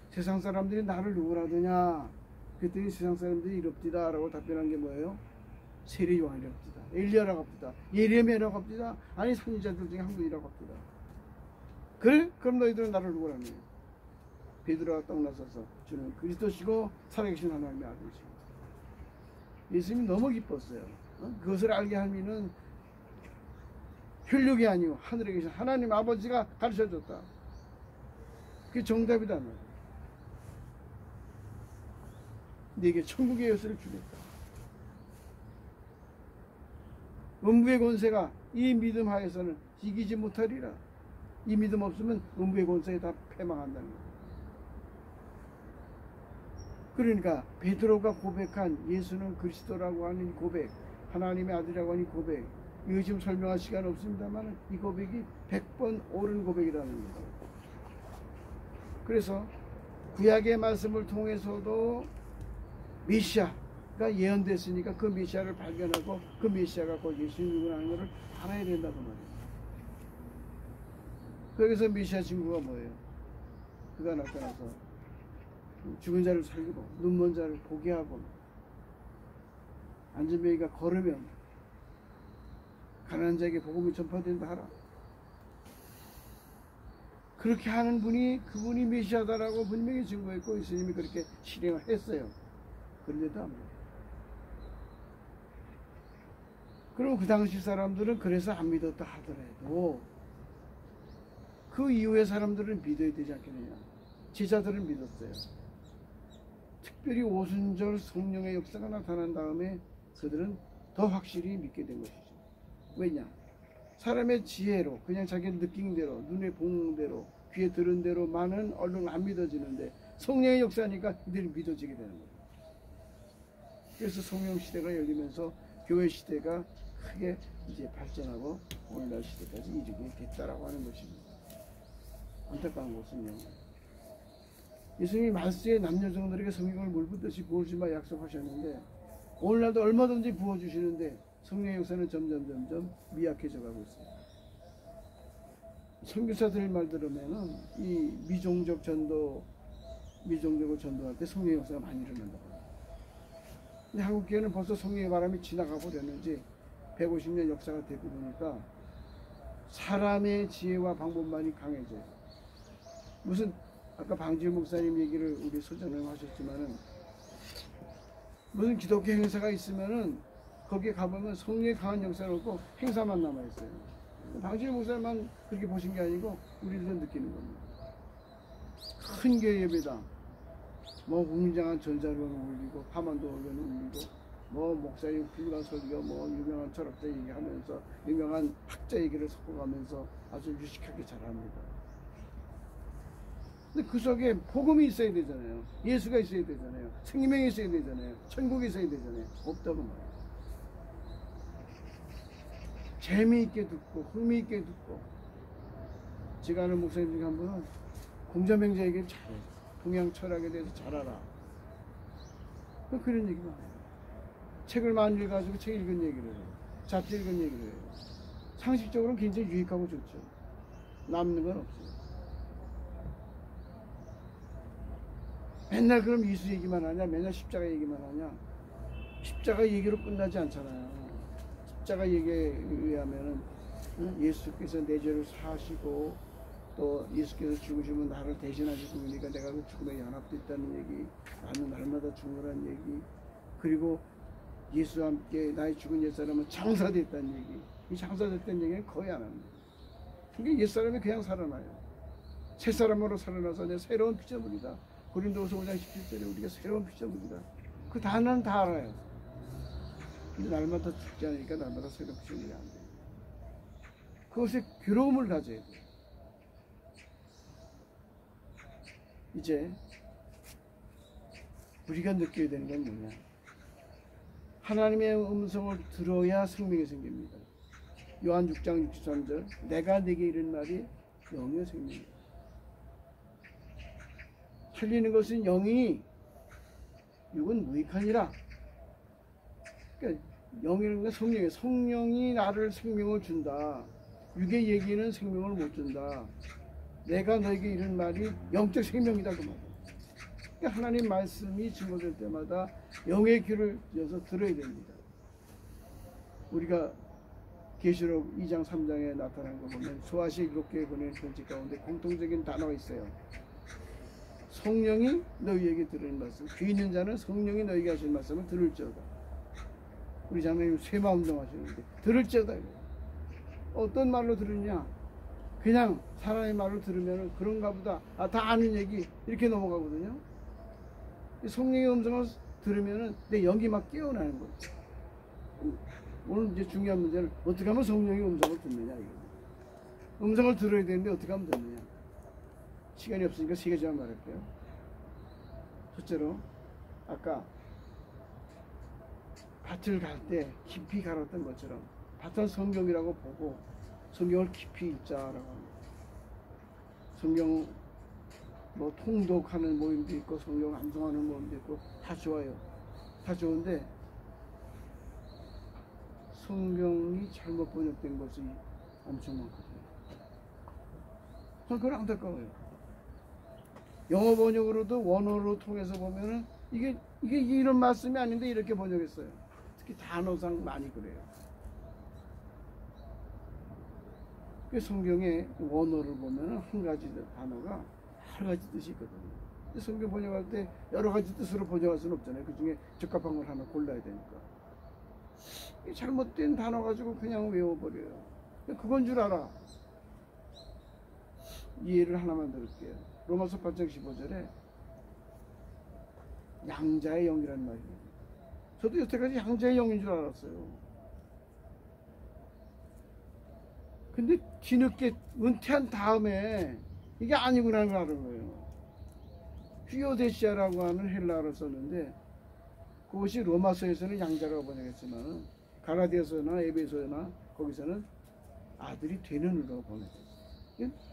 세상 사람들이 나를 누구라 하더냐? 그랬더니 세상 사람들이 이럽디다 라고 답변한 게 뭐예요? 세례 요한이랍디다, 엘리야라고 합디다, 예레미야라고 합디다, 아니 선지자들 중에 한 분이라고 합디다. 그래? 그럼 너희들은 나를 누구라 하냐? 베드로가 떡나서서 주는 그리스도시고 살아계신 하나님의 아들이시고. 예수님이 너무 기뻤어요. 그것을 알게 하면은 혈육이 아니고 하늘에 계신 하나님 아버지가 가르쳐줬다. 그게 정답이다. 네게 천국의 열쇠를 주겠다. 음부의 권세가 이 믿음 하에서는 이기지 못하리라. 이 믿음 없으면 음부의 권세에 다 패망한다는 거예요. 그러니까 베드로가 고백한 예수는 그리스도라고 하는 고백, 하나님의 아들이라고 하는 고백, 이거 지금 설명할 시간 없습니다만 이 고백이 100번 옳은 고백이라는 거예요. 그래서 구약의 말씀을 통해서도 메시아가 예언됐으니까 그 메시아를 발견하고 그 메시아가 곧 예수님이라는 것을 알아야 된다고 말이에요. 그래서 메시아 친구가 뭐예요? 그가 나타나서 죽은 자를 살리고 눈먼 자를 보게 하고 안전뱅이가 걸으면 가난한 자에게 복음이 전파된다 하라. 그렇게 하는 분이 그분이 메시아다라고 분명히 증거했고 예수님이 그렇게 실행을 했어요. 그런데도 안 돼요. 그럼 그 당시 사람들은 그래서 안 믿었다 하더라도 그 이후의 사람들은 믿어야 되지 않겠느냐. 제자들은 믿었어요. 특별히 오순절 성령의 역사가 나타난 다음에 그들은 더 확실히 믿게 된 것이죠. 왜냐? 사람의 지혜로 그냥 자기 느낀 대로 눈에 보는 대로 귀에 들은 대로만은 얼른 안 믿어지는데 성령의 역사니까 이들이 믿어지게 되는 거예요. 그래서 성령 시대가 열리면서 교회 시대가 크게 이제 발전하고 오늘날 시대까지 이르게 됐다라고 하는 것입니다. 안타까운 것은요. 예수님이 말세에 남녀정들에게 성령을 물붓듯이 부어주마 약속하셨는데 오늘날도 얼마든지 부어주시는데 성령의 역사는 점점 미약해져 가고 있습니다. 선교사들 말 들으면은 이 미종적으로 전도할 때 성령의 역사가 많이 일어난다고. 근데 한국 교회는 벌써 성령의 바람이 지나가 버렸는지 150년 역사가 되고 보니까 사람의 지혜와 방법만이 강해져요. 무슨 아까 방지훈 목사님 얘기를 우리 소장님 하셨지만은 무슨 기독교 행사가 있으면은 거기에 가보면 성령의 강한 역사는 없고 행사만 남아있어요. 방지훈 목사님만 그렇게 보신 게 아니고 우리도 느끼는 겁니다. 큰 교회 예배당 뭐 웅장한 전자로는 울리고 파만도 올려는 울리고 뭐 목사님 훌륭한 설교 뭐 유명한 철학자 얘기하면서 유명한 학자 얘기를 섞어가면서 아주 유식하게 잘합니다. 근데 그 속에 복음이 있어야 되잖아요. 예수가 있어야 되잖아요. 생명이 있어야 되잖아요. 천국이 있어야 되잖아요. 없다고 말이에요. 재미있게 듣고 흥미있게 듣고 제가 아는 목사님 중에 한 분은 공자명자 얘기를 잘해요. 동양 철학에 대해서 잘 알아. 그런 얘기만 해요. 책을 많이 읽어가지고 책 읽은 얘기를 해요. 잡지 읽은 얘기를 해요. 상식적으로는 굉장히 유익하고 좋죠. 남는 건 없어요. 맨날 그럼 예수 얘기만 하냐? 맨날 십자가 얘기만 하냐? 십자가 얘기로 끝나지 않잖아요. 십자가 얘기에 의하면은 예수께서 내 죄를 사시고 또 예수께서 죽으시면 나를 대신하실 분이니까 내가 그 죽음에 연합됐다는 얘기, 나는 날마다 죽으라는 얘기, 그리고 예수와 함께 나의 죽은 옛사람은 장사됐다는 얘기. 이 장사됐다는 얘기는 거의 안 합니다. 그러니까 옛사람이 그냥 살아나요. 새 사람으로 살아나서 내 새로운 피조물이다. 고린도후서 5장 17절에 우리가 새로운 피조물이다. 그 단어는 다 알아요. 근데 날마다 죽지 않으니까 날마다 새로운 피조물이 안 돼요. 그것에 괴로움을 가져야 돼요. 이제 우리가 느껴야 되는 건 뭐냐? 하나님의 음성을 들어야 생명이 생깁니다. 요한 6장 63절 내가 네게 이른 말이 영이요 생명이다. 틀리는 것은 영이 육은 무익하니라. 그러니까 영이라는 건 성령이에요. 성령이 나를 생명을 준다. 육의 얘기는 생명을 못 준다. 내가 너에게 이른 말이 영적 생명이다 그 말이에요. 그러니까 하나님 말씀이 증거될 때마다 영의 귀를 여서 들어야 됩니다. 우리가 계시록 2장 3장에 나타난 거 보면 소아시 7개의 보낸 편지 가운데 공통적인 단어가 있어요. 성령이 너희에게 들은 말씀, 귀 있는 자는 성령이 너희에게 하신 말씀을 들을지어다. 우리 장로님 쇠마운동 하시는데 들을지어다. 어떤 말로 들으냐? 그냥 사람의 말을 들으면 그런가 보다, 다 아는 얘기 이렇게 넘어가거든요. 성령의 음성을 들으면 내 영이 막 깨어나는 거예요. 오늘 이제 중요한 문제는 어떻게 하면 성령의 음성을 듣느냐. 음성을 들어야 되는데 어떻게 하면 듣느냐. 시간이 없으니까 세 가지만 말할게요. 첫째로 아까 밭을 갈 때 깊이 갈았던 것처럼 밭은 성경이라고 보고 성경을 깊이 읽자라고 합니다. 성경 뭐 통독하는 모임도 있고 성경 암송하는 모임도 있고 다 좋아요. 다 좋은데 성경이 잘못 번역된 것이 엄청 많거든요. 저는 그건 안타까워요. 영어 번역으로도 원어로 통해서 보면은 이게 이런 말씀이 아닌데 이렇게 번역했어요. 특히 단어상 많이 그래요. 그 성경의 원어를 보면은 한 가지 단어가 여러 가지 뜻이 있거든요. 근데 성경 번역할 때 여러 가지 뜻으로 번역할 수는 없잖아요. 그 중에 적합한 걸 하나 골라야 되니까. 잘못된 단어 가지고 그냥 외워버려요. 그건 줄 알아. 이해를 하나만 들을게요. 로마서 8장 15절에 양자의 영이라는 말이에요. 저도 여태까지 양자의 영인 줄 알았어요. 근데 뒤늦게 은퇴한 다음에 이게 아니구나 하는 걸 아는 거예요. 휘오데시아라고 하는 헬라어를 썼는데 그것이 로마서에서는 양자라고 번역했지만 가라디아서나 에베소나 거기서는 아들이 되는 으로 번역했어요.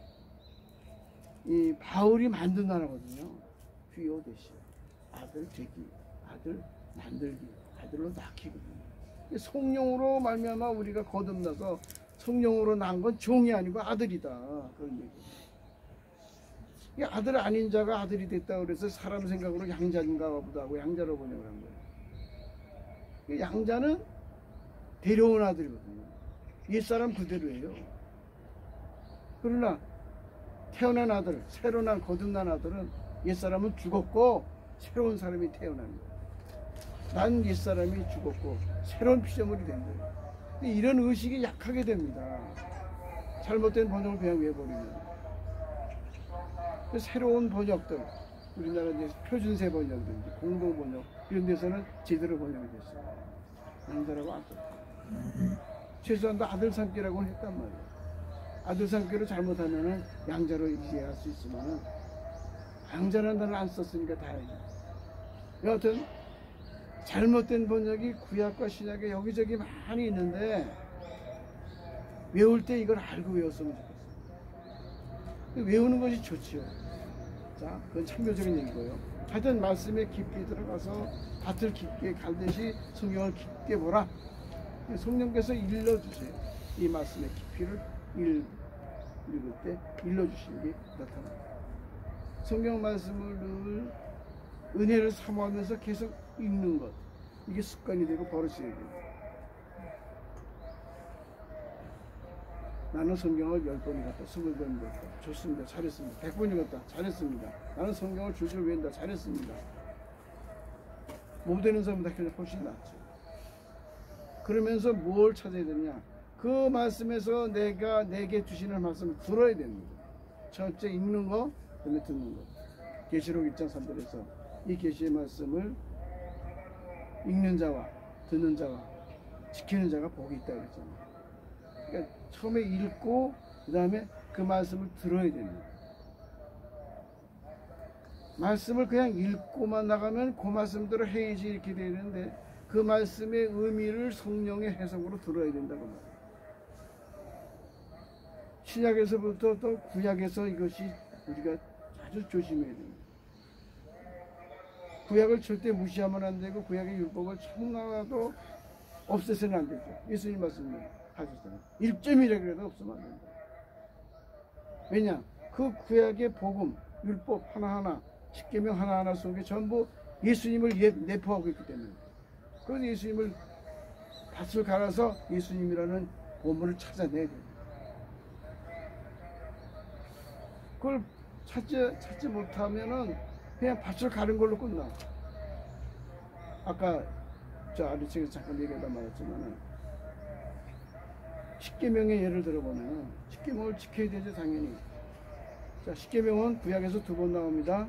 이 바울이 만든 단어거든요. 휘오데시아, 아들 되기, 아들 만들기, 아들로 낳기거든요. 성령으로 말미암아 우리가 거듭나서 성령으로 낳은 건 종이 아니고 아들이다, 그런 얘기예요. 이 아들 아닌 자가 아들이 됐다 그래서 사람 생각으로 양자인가 보다 하고 양자로 번역을 한 거예요. 양자는 데려온 아들이거든요. 옛사람 그대로예요. 그러나 태어난 아들, 새로 난 거듭난 아들은 옛사람은 죽었고 새로운 사람이 태어난 거예요. 난 옛사람이 죽었고 새로운 피조물이 된 거예요. 이런 의식이 약하게 됩니다. 잘못된 번역을 그냥 외워버리면. 새로운 번역들, 우리나라 이제 표준세 번역들, 공동 번역 이런 데서는 제대로 번역이 됐어요. 양자라고 안 썼어요. 최소한 아들 삼기라고 했단 말이에요. 아들 삼기로 잘못하면은 양자로 이해할 수 있지만은 양자라는 단어를 안 썼으니까 다행이에요. 여하튼 잘못된 번역이 구약과 신약에 여기저기 많이 있는데 외울 때 이걸 알고 외웠으면 좋겠어요. 외우는 것이 좋지요. 자, 그건 참교적인 얘기고요. 하여튼 말씀에 깊이 들어가서 밭을 깊게 갈듯이 성경을 깊게 보라. 성령께서 일러주세요. 이 말씀의 깊이를 읽을 때 일러주시는 게 나타납니다. 성경 말씀을 늘 은혜를 사모하면서 계속 읽는 것, 이게 습관이 되고 버릇이 돼요. 나는 성경을 10번 읽었다, 20번 읽었다, 좋습니다, 잘했습니다. 100번 읽었다, 잘했습니다. 나는 성경을 줄줄 외운다, 잘했습니다. 못 되는 사람보다 그냥 훨씬 낫죠. 그러면서 뭘 찾아야 되느냐? 그 말씀에서 내게 주시는 말씀을 들어야 됩니다. 첫째 읽는 거, 그다음에 듣는 거. 계시록 1장 3절에서 이 계시의 말씀을 읽는 자와 듣는 자와 지키는 자가 복이 있다 그랬잖아요. 그러니까 처음에 읽고 그 다음에 그 말씀을 들어야 됩니다. 말씀을 그냥 읽고만 나가면 그 말씀대로 해야지 이렇게 되는데 그 말씀의 의미를 성령의 해석으로 들어야 된다고 말해요. 신약에서부터 또 구약에서 이것이 우리가 아주 조심해야 됩니다. 구약을 절대 무시하면 안 되고 구약의 율법을 청나라도 없애서는 안 되죠. 예수님 말씀을 하셨잖아요. 1점이라도 없으면 안 된다. 왜냐? 그 구약의 복음, 율법 하나하나, 십계명 하나하나 속에 전부 예수님을 내포하고 있기 때문에. 그래서 예수님을 밭을 갈아서 예수님이라는 보물을 찾아내야 됩니다. 그걸 찾지 못하면은 그냥 밭을 가른 걸로 끝나. 아까 저 아래층에서 잠깐 얘기하다 말했지만은 십계명의 예를 들어보면은 십계명을 지켜야 되죠, 당연히. 자, 십계명은 구약에서 2번 나옵니다.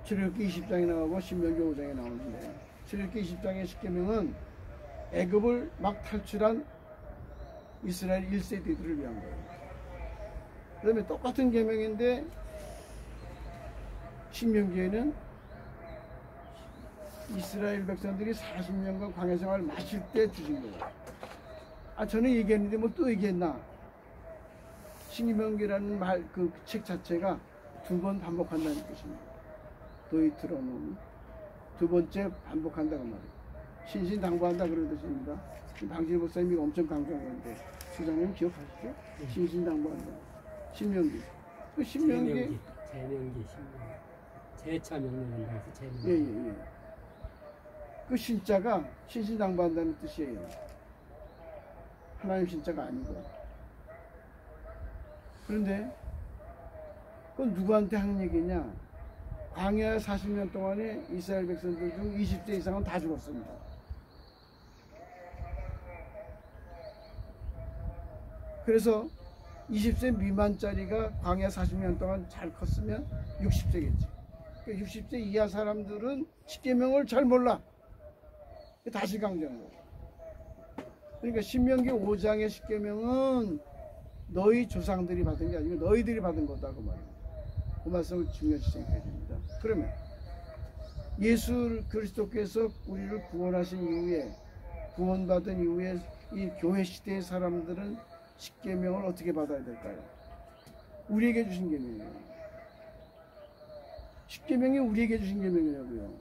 출애굽기 20장에 나오고 신명기 5장에 나오는데 출애굽기 20장의 십계명은 애굽을 막 탈출한 이스라엘 1세대들을 위한 거예요. 그 다음에 똑같은 계명인데 신명기에는 이스라엘 백성들이 40년간 광야 생활을 마칠 때 주신 거예요. 아, 저는 얘기했는데 뭐 또 얘기했나? 신명기라는 말 그 책 자체가 2번 반복한다는 뜻입니다. 도이트로노미 두 번째 반복한다고 말이에요. 신신당부한다 그런 뜻입니다. 방진희 목사님이 엄청 강조한 건데 수장님 기억하시죠? 신신당부한다. 신명기. 그 신명기. 제명기, 제차 명령한다 해서 제명기. 예. 그 신자가 신신당부한다는 뜻이에요. 하나님 신자가 아니고. 그런데 그건 누구한테 하는 얘기냐? 광야 40년 동안에 이스라엘 백성들 중 20세 이상은 다 죽었습니다. 그래서 20세 미만짜리가 광야 40년 동안 잘 컸으면 60세겠지. 60세 이하 사람들은 십계명을 잘 몰라. 다시 강조한 거예요. 그러니까 신명기 5장의 십계명은 너희 조상들이 받은 게 아니고 너희들이 받은 거다 그 말이에요. 그 말씀을 중요시 생각해야 됩니다. 그러면 예수 그리스도께서 우리를 구원하신 이후에 구원받은 이후에 이 교회 시대의 사람들은 십계명을 어떻게 받아야 될까요? 우리에게 주신 계명이에요. 십계명이 우리에게 주신 계명이라고요.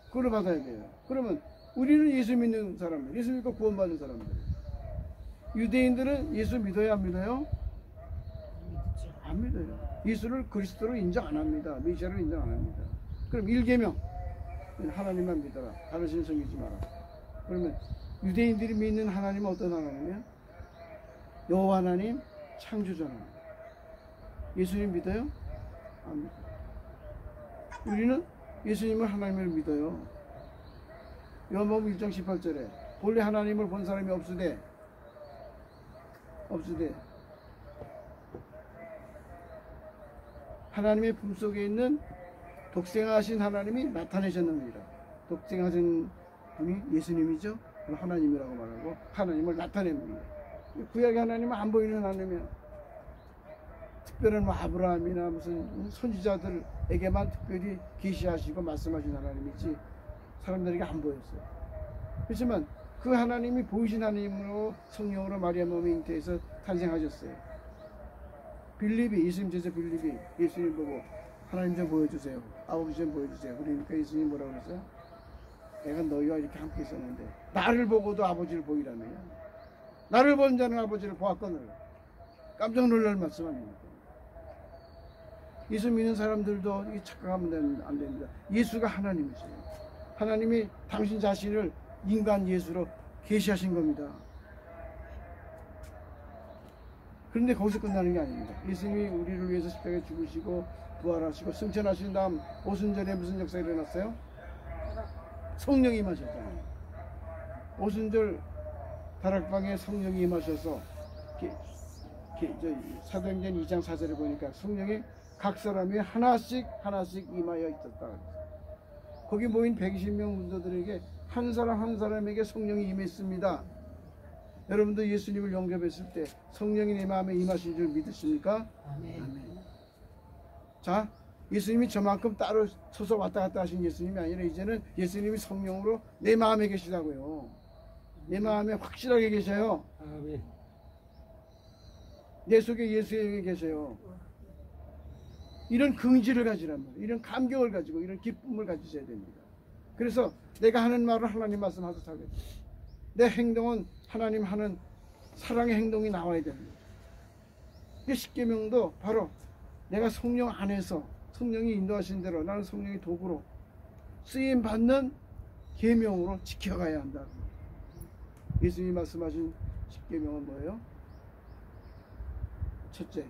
그걸 받아야 돼요. 그러면 우리는 예수 믿는 사람들, 예수 믿고 구원받은 사람들. 유대인들은 예수 믿어요, 안 믿어요? 안 믿어요. 예수를 그리스도로 인정 안 합니다. 메시아로 인정 안 합니다. 그럼 1계명 하나님만 믿어라. 다른 신 섬기지 마라. 그러면 유대인들이 믿는 하나님은 어떤 하나님이에요? 여호와 하나님, 창조자 하나님. 예수님 믿어요? 안 믿어요. 우리는 예수님을 하나님을 믿어요. 요한복음 1장 18절에 본래 하나님을 본 사람이 없으되 하나님의 품속에 있는 독생하신 하나님이 나타내셨느니라. 독생하신 분이 예수님이죠. 하나님이라고 말하고 하나님을 나타냅니다. 구약의 하나님은 안 보이는 하나님이야. 특별한 뭐 아브라함이나 무슨 선지자들에게만 특별히 계시하시고 말씀하신 하나님이지 사람들에게 안 보였어요. 그렇지만 그 하나님이 보이신 하나님으로 성령으로 마리아 몸에 잉태해서 탄생하셨어요. 빌립이 예수님 제자 빌립이 예수님 보고 하나님 좀 보여주세요. 아버지 좀 보여주세요. 그러니까 예수님 뭐라고 그랬어요? 내가 너희와 이렇게 함께 있었는데 나를 보고도 아버지를 보이라며. 나를 본 자는 아버지를 보았거늘. 깜짝 놀랄 말씀 아닙니까? 예수 믿는 사람들도 이 착각하면 안 됩니다. 예수가 하나님이세요. 하나님이 당신 자신을 인간 예수로 계시하신 겁니다. 그런데 거기서 끝나는 게 아닙니다. 예수님이 우리를 위해서 십자가에 죽으시고 부활하시고 승천하신 다음 오순절에 무슨 역사가 일어났어요? 성령이 임하셨잖아요. 오순절 다락방에 성령이 임하셔서 사도행전 2장 4절에 보니까 성령이 각 사람이 하나씩 임하여 있었다. 거기 모인 120명 문도들에게 한 사람 한 사람에게 성령이 임했습니다. 여러분도 예수님을 영접했을 때 성령이 내 마음에 임하신 줄 믿으십니까? 아멘. 자, 예수님이 저만큼 따로 서서 왔다 갔다 하신 예수님이 아니라 이제는 예수님이 성령으로 내 마음에 계시다고요. 내 마음에 확실하게 계셔요. 아멘. 내 속에 예수님이 계셔요. 이런 긍지를 가지란 말이에요. 이런 감격을 가지고 이런 기쁨을 가지셔야 됩니다. 그래서 내가 하는 말은 하나님 말씀하고 살겠다. 내 행동은 하나님 하는 사랑의 행동이 나와야 됩니다. 이 십계명도 바로 내가 성령 안에서 성령이 인도하신 대로 나는 성령의 도구로 쓰임 받는 계명으로 지켜가야 한다. 예수님이 말씀하신 십계명은 뭐예요? 첫째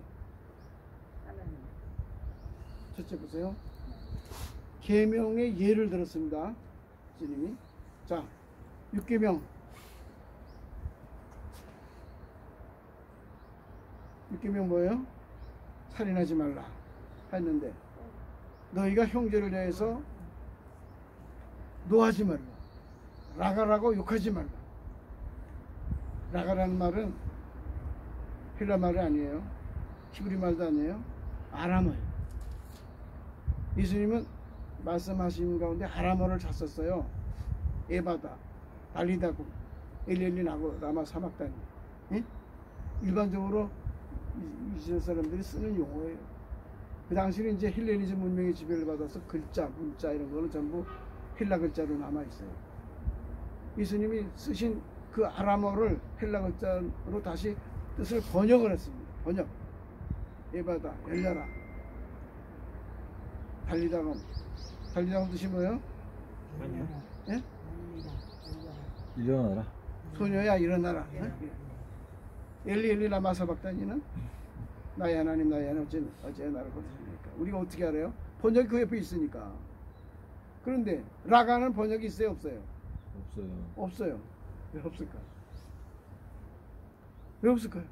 보세요. 계명의 예를 들었습니다. 예수님이. 자, 6계명. 6계명 뭐예요? 살인하지 말라 했는데 너희가 형제를 대해서 노하지 말라. 라가라고 욕하지 말라. 라가라는 말은 헬라 말이 아니에요. 히브리 말도 아니에요. 아람어예요. 예수님은 말씀하신 가운데 아람어를 잘 썼어요. 에바다, 달리다고, 엘리엘리 나고 라마 사막다니. 예? 일반적으로 이스라엘 사람들이 쓰는 용어예요. 그 당시는 이제 헬레니즘 문명의 지배를 받아서 글자, 문자 이런 거는 전부 헬라 글자로 남아 있어요. 예수님이 쓰신 그 아람어를 헬라 글자로 다시 뜻을 번역을 했습니다. 번역. 에바다, 열려라. 달리다감. 달리다감 뜻이 뭐예요? 예? 일어나라. 소녀야 일어나라. 엘리 엘리 라마 사박다니는 나의 하나님 나의 하나님 어째 나를 거두십니까? 우리가 어떻게 알아요? 번역이 그 옆에 있으니까. 그런데 라가는 번역이 있어요 없어요? 없어요. 없어요. 왜 없을까? 왜 없을까요?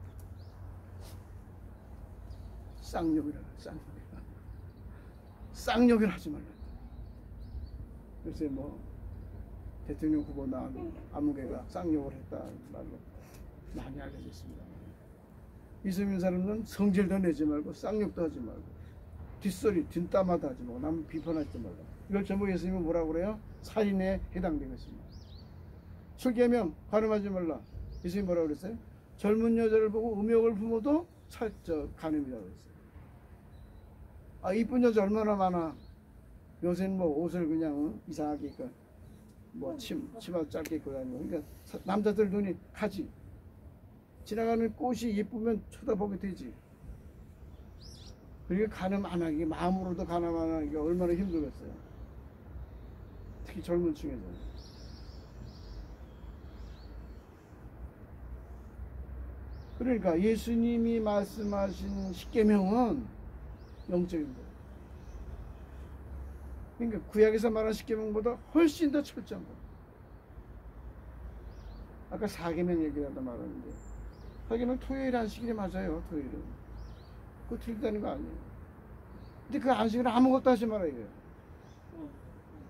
쌍욕이라 쌍욕을 하지 말라. 요새 뭐 대통령 후보 나온 아무개가 쌍욕을 했다 말로 많이 알려졌습니다. 이스라엘 사람은 성질도 내지 말고 쌍욕도 하지 말고 뒷소리 뒷담화도 하지 말고 남 비판하지 말라. 이걸 전부 예수님은 뭐라고 그래요? 살인에 해당되겠습니다. 술개명 간음하지 말라. 예수님이 뭐라고 그랬어요? 젊은 여자를 보고 음욕을 품어도 간음이라고 그랬어요. 아 이쁜 여자 얼마나 많아. 요새는 뭐 옷을 그냥 이상하게 뭐 치마 짧게 입고 다니고 그러니까 남자들 눈이 가지. 지나가는 꽃이 예쁘면 쳐다보게 되지. 그러니까 간음 안 하기, 마음으로도 간음 안 하기가 얼마나 힘들겠어요. 특히 젊은 층에서. 그러니까 예수님이 말씀하신 십계명은 영적인 거예요. 그러니까 구약에서 말한 십계명보다 훨씬 더 철저한 거예요. 아까 4계명 얘기하다 말았는데 4계명 토요일 안식일이 맞아요. 토요일은. 그거 틀리다는 거 아니에요. 근데 그 안식일은 아무것도 하지 말아야 돼요.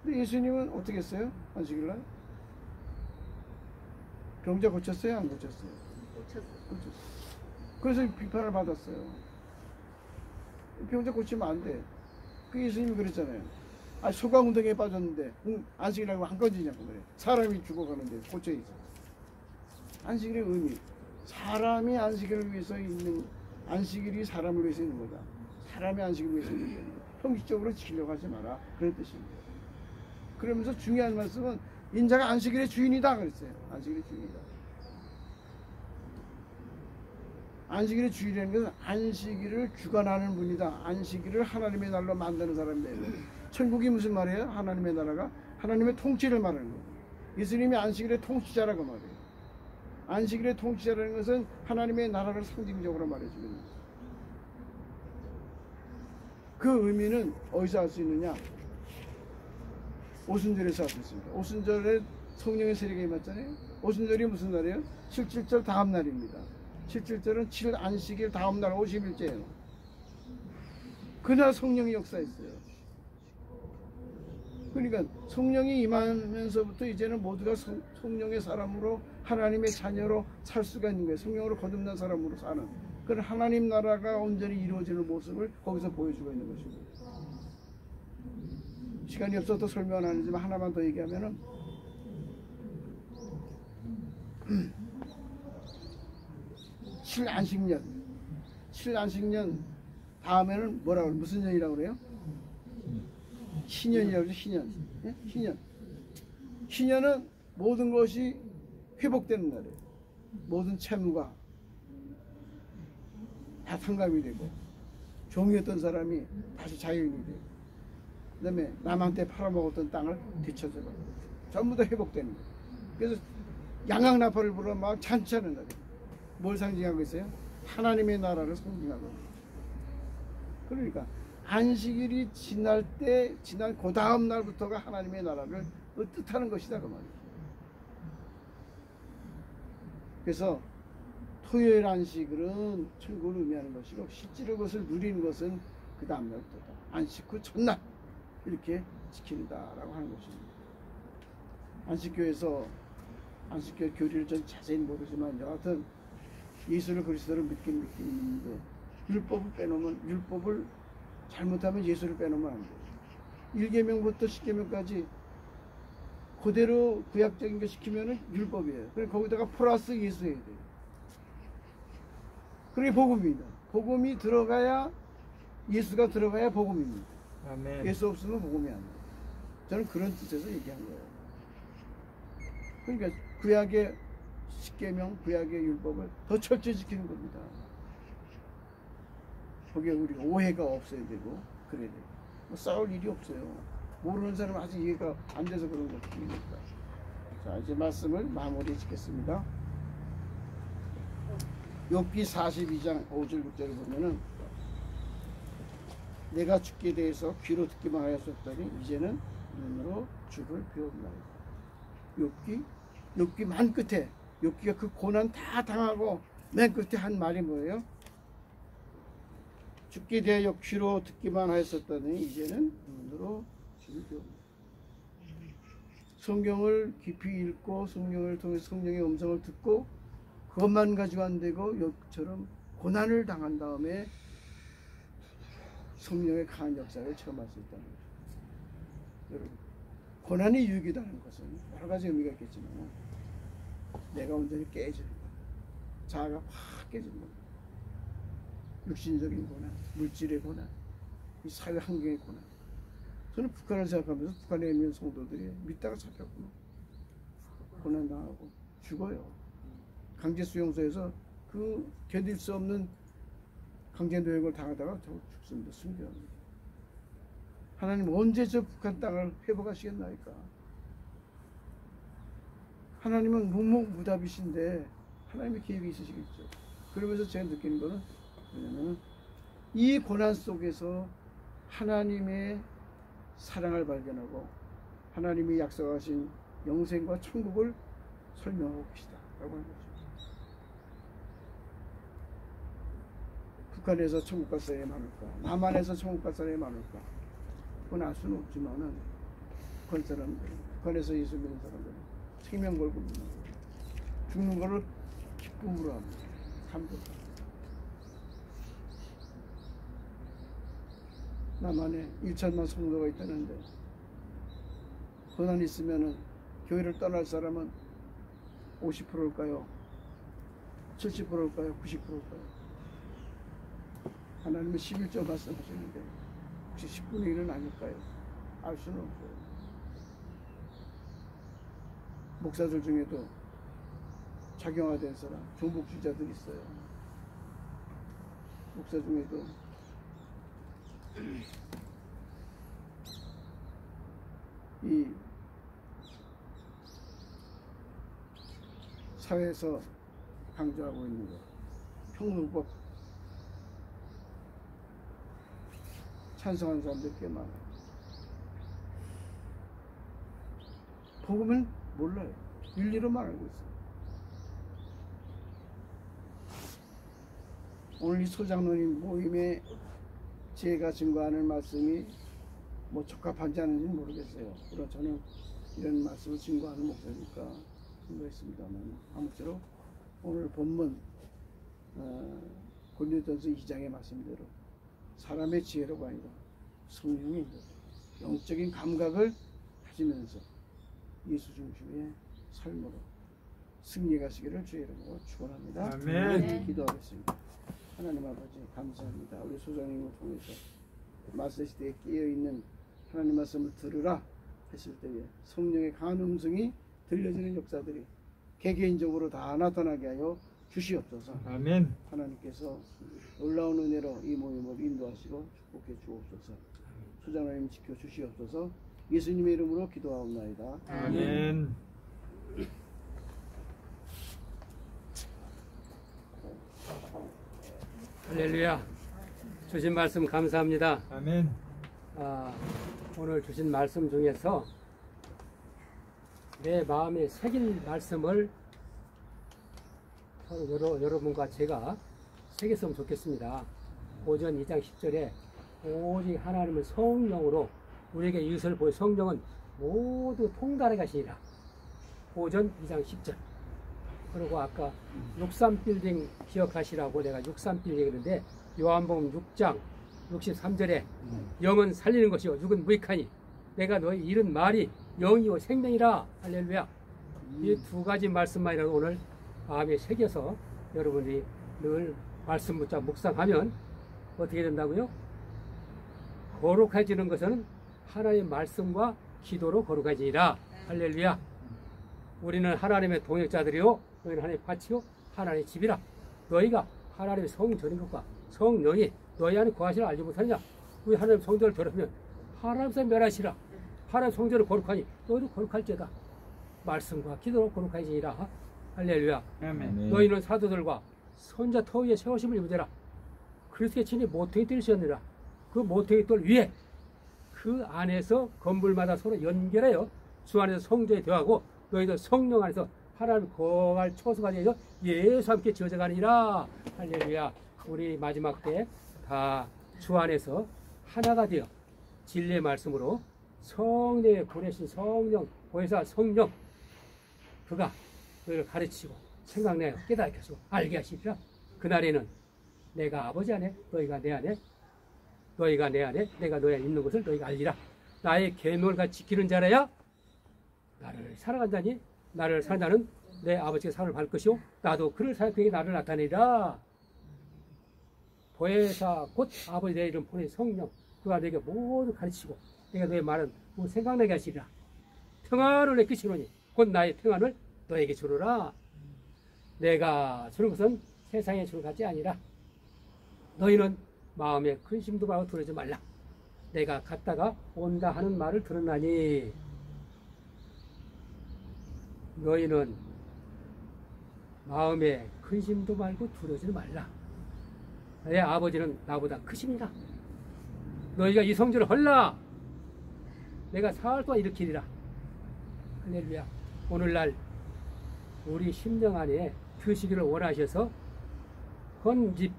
근데 예수님은 어떻게 했어요? 안식일날? 병자 고쳤어요? 안 고쳤어요? 고쳤어요. 그래서 비판을 받았어요. 병자 고치면 안 돼. 그 예수님이 그랬잖아요. 아, 소강운동에 빠졌는데 안식일이라고 안 꺼지냐고 그래. 사람이 죽어가는데 고쳐있어. 안식일의 의미. 사람이 안식일을 위해서 있는, 안식일이 사람을 위해서 있는 거다. 사람이 안식일을 위해서 있는 거다. 형식적으로 지키려고 하지 마라. 그런 뜻입니다. 그러면서 중요한 말씀은 인자가 안식일의 주인이다 그랬어요. 안식일의 주인이다. 안식일의 주인이라는 것은 안식일을 주관하는 분이다. 안식일을 하나님의 날로 만드는 사람이다. 천국이 무슨 말이에요? 하나님의 나라가 하나님의 통치를 말하는 거예요. 예수님이 안식일의 통치자라고 말해요. 안식일의 통치자라는 것은 하나님의 나라를 상징적으로 말해주는 거예요. 그 의미는 어디서 알 수 있느냐? 오순절에서 알 수 있습니다. 오순절에 성령의 세례가 임했잖아요. 오순절이 무슨 날이에요? 7.7절 다음 날입니다. 7.7절은 7 안식일 다음 날 50일째예요. 그날 성령이 역사했어요. 그러니까 성령이 임하면서부터 이제는 모두가 성령의 사람으로 하나님의 자녀로 살 수가 있는 거예요. 성령으로 거듭난 사람으로 사는 그런 하나님 나라가 온전히 이루어지는 모습을 거기서 보여주고 있는 것이고, 시간이 없어서 설명 안 하지만 하나만 더 얘기하면은 칠안식년 다음에는 뭐라고 그래요? 무슨 년이라고 그래요? 신년이라고 그러죠. 신년. 예? 신년. 신년은 모든 것이 회복되는 날이에요. 모든 채무가 다 탕감이 되고, 종이었던 사람이 다시 자유인이 되고, 그 다음에 남한테 팔아먹었던 땅을 되찾아서 전부 다 회복되는 거예요. 그래서 양강나팔을 불어 막 잔치하는 날이에요. 뭘 상징하고 있어요? 하나님의 나라를 상징하고. 그러니까 안식일이 지난 그 다음 날부터가 하나님의 나라를 뜻하는 것이다 그 말이에요. 그래서 토요일 안식일은 천국을 의미하는 것이고, 실제로 그것을 누리는 것은 그 다음 날부터다. 안식 후 첫날 이렇게 지킨다라고 하는 것입니다. 안식교에서 안식교 교리를 전 자세히 모르지만 여하튼 예수를 그리스도를 믿긴 믿는데, 율법을 잘못하면 예수를 빼놓으면 안 돼요. 1계명부터 10계명까지 그대로 구약적인 거 시키면은 율법이에요. 그래서 거기다가 플러스 예수 해야 돼요. 그게 복음입니다. 복음이 들어가야, 예수가 들어가야 복음입니다. 아멘. 예수 없으면 복음이 아니에요. 저는 그런 뜻에서 얘기한 거예요. 그러니까 구약의 십계명, 구약의 율법을 더 철저히 지키는 겁니다. 거기에 우리 오해가 없어야 되고 그래야 돼요. 뭐 싸울 일이 없어요. 모르는 사람은 아직 이해가 안 돼서 그런 것뿐이니까. 자, 이제 말씀을 마무리 짓겠습니다. 욥기 42장 5절 6절을 보면은 내가 죽게 대해서 귀로 듣기만 하였었더니 이제는 눈으로 죽을 배웠나이다. 욥기 만 끝에, 욥기가 그 고난 다 당하고 맨 끝에 한 말이 뭐예요? 죽게 대하여 귀로 듣기만 하였었더니 이제는 눈으로 죽을 배웁니다. 성경을 깊이 읽고 성경을 통해 성령의 음성을 듣고 그것만 가지고 안 되고 욥처럼 고난을 당한 다음에 성령의 강한 역사를 체험할 수 있다는 거죠. 여러분, 고난이 유익이라는 것은 여러 가지 의미가 있겠지만 내가 온전히 깨져요. 자아가 확 깨집니다. 육신적인 고난, 물질의 고난, 이 사회 환경의 고난. 저는 북한을 생각하면서 북한에 있는 성도들이 믿다가 잡혔구나. 고난 당하고 죽어요. 강제 수용소에서 그 견딜 수 없는 강제 노역을 당하다가 결국 죽습니다. 순교합니다. 하나님 언제 저 북한 땅을 회복하시겠나이까? 하나님은 무목무답이신데 하나님의 계획이 있으시겠죠. 그러면서 제가 느끼는 거는 뭐냐면 이 고난 속에서 하나님의 사랑을 발견하고 하나님이 약속하신 영생과 천국을 설명하고 계시다라고 하는 거죠. 북한에서 천국 갈 사람이 많을까? 남한에서 천국 갈 사람이 많을까? 그건 알 수는 없지만은 북한 사람들, 북한에서 예수 믿는 사람들은 생명 걸고 믿는 거예요. 죽는 거를 기쁨으로 합니다. 감동. 남한에 1천만 성도가 있다는데 고난이 있으면은 교회를 떠날 사람은 50%일까요? 70%일까요? 90%일까요? 하나님은 11조 말씀하시는데 혹시 10분의 1은 아닐까요? 알 수는 없어요. 목사들 중에도 작용화된 사람, 종북주의자들이 있어요. 목사 중에도 이 사회에서 강조하고 있는 것, 평등법 찬성하는 사람들 꽤 많아요. 복음은 몰라요. 윤리로만 알고 있어요. 오늘 이 소장로님 모임에 제가 증거하는 말씀이 뭐 적합한지 않은지는 모르겠어요. 그러나 저는 이런 말씀을 증거하는 목사니까 증거했습니다만 아무쪼록 오늘 본문 고린도전서 2장의 말씀대로 사람의 지혜로가 아니라 성령의 영적인 감각을 가지면서 예수 중심의 삶으로 승리하시기를 주의 이름으로 축원합니다. 아멘. 기도하겠습니다. 하나님 아버지 감사합니다. 우리 소장님을 통해서 말세 시대에 깨어있는 하나님 말씀을 들으라 했을 때에 성령의 강한 음성이 들려지는 역사들이 개개인적으로 다 나타나게 하여 주시옵소서. 아멘. 하나님께서 놀라운 은혜로 이 모임을 인도하시고 축복해 주옵소서. 소장님 지켜 주시옵소서. 예수님의 이름으로 기도하옵나이다. 아멘. 할렐루야. 주신 말씀 감사합니다. 아멘. 오늘 주신 말씀 중에서 내 마음에 새긴 말씀을 여러분과 제가 새겼으면 좋겠습니다. 고전 2장 10절에 오직 하나님은 성령으로 우리에게 이것을 보여 성령은 모두 통달해 가시니라. 고전 2장 10절. 그리고 아까 63빌딩 기억하시라고 내가 63빌딩 했는데 요한복음 6장 63절에 영은 살리는 것이요 육은 무익하니 내가 너희 잃은 말이 영이요 생명이라. 할렐루야. 이 두 가지 말씀만이라도 오늘 마음에 새겨서 여러분이 늘 말씀 붙잡고 묵상하면 어떻게 된다고요? 거룩해지는 것은 하나님의 말씀과 기도로 거룩해지니라. 할렐루야. 우리는 하나님의 동역자들이요 너희는 하나님의 밭이요 하나님의 집이라. 너희가 하나님의 성전인 것과 성령이 너희 안에 거하시라 알지 못하느냐. 우리 하나님 성전을 더럽히면 하나님께서 멸하시라. 하나님 성전을 거룩하니 너희도 거룩할지어다. 말씀과 기도로 거룩해지니라. 할렐루야. 아멘. 너희는 사도들과 선자 터 위에 세우심을 입으되라. 그리스도의 친히 모퉁이 뜰이었느니라. 그 모퉁이 뜰 위에 그 안에서 건물마다 서로 연결하여 주 안에서 성전이 되어가고 너희도 성령 안에서 하나님 거할 초소가 되어서 예수 함께 지어져가니라. 할렐루야. 우리 마지막 때 다 주 안에서 하나가 되어 진리의 말씀으로 성령의 보내신 성령 보혜사 성령 그가 너희를 가르치고 생각내어 깨닫게 하시고 알게 하시리라. 그날에는 내가 아버지 안에 너희가 내 안에 너희가 내 안에 내가 너희 안에 있는 것을 너희가 알리라. 나의 계명을 지키는 자라야 나를 사랑한다니. 나를 사는 자는 내 아버지의 사랑을 받을 것이요 나도 그를 사랑해 그에게 나를 나타내리라. 보혜사 곧 아버지 내 이름 보내신 성령 그가 너에게 모두 가르치고 내가 너의 말은 모두 생각나게 하시리라. 평안을 내게 주노니 곧 나의 평안을 너에게 주노라. 내가 주는 것은 세상에 주는 것이 아니라 너희는 마음에 근심도 말고 두려지 말라. 내가 갔다가 온다 하는 말을 들었나니 너희는 마음에 근심도 말고 두려지 말라. 내 아버지는 나보다 크십니다. 너희가 이 성전을 헐라. 내가 사흘 동안 일으키리라. 할렐루야. 오늘날 우리 심령 안에 드시기를 원하셔서 헌집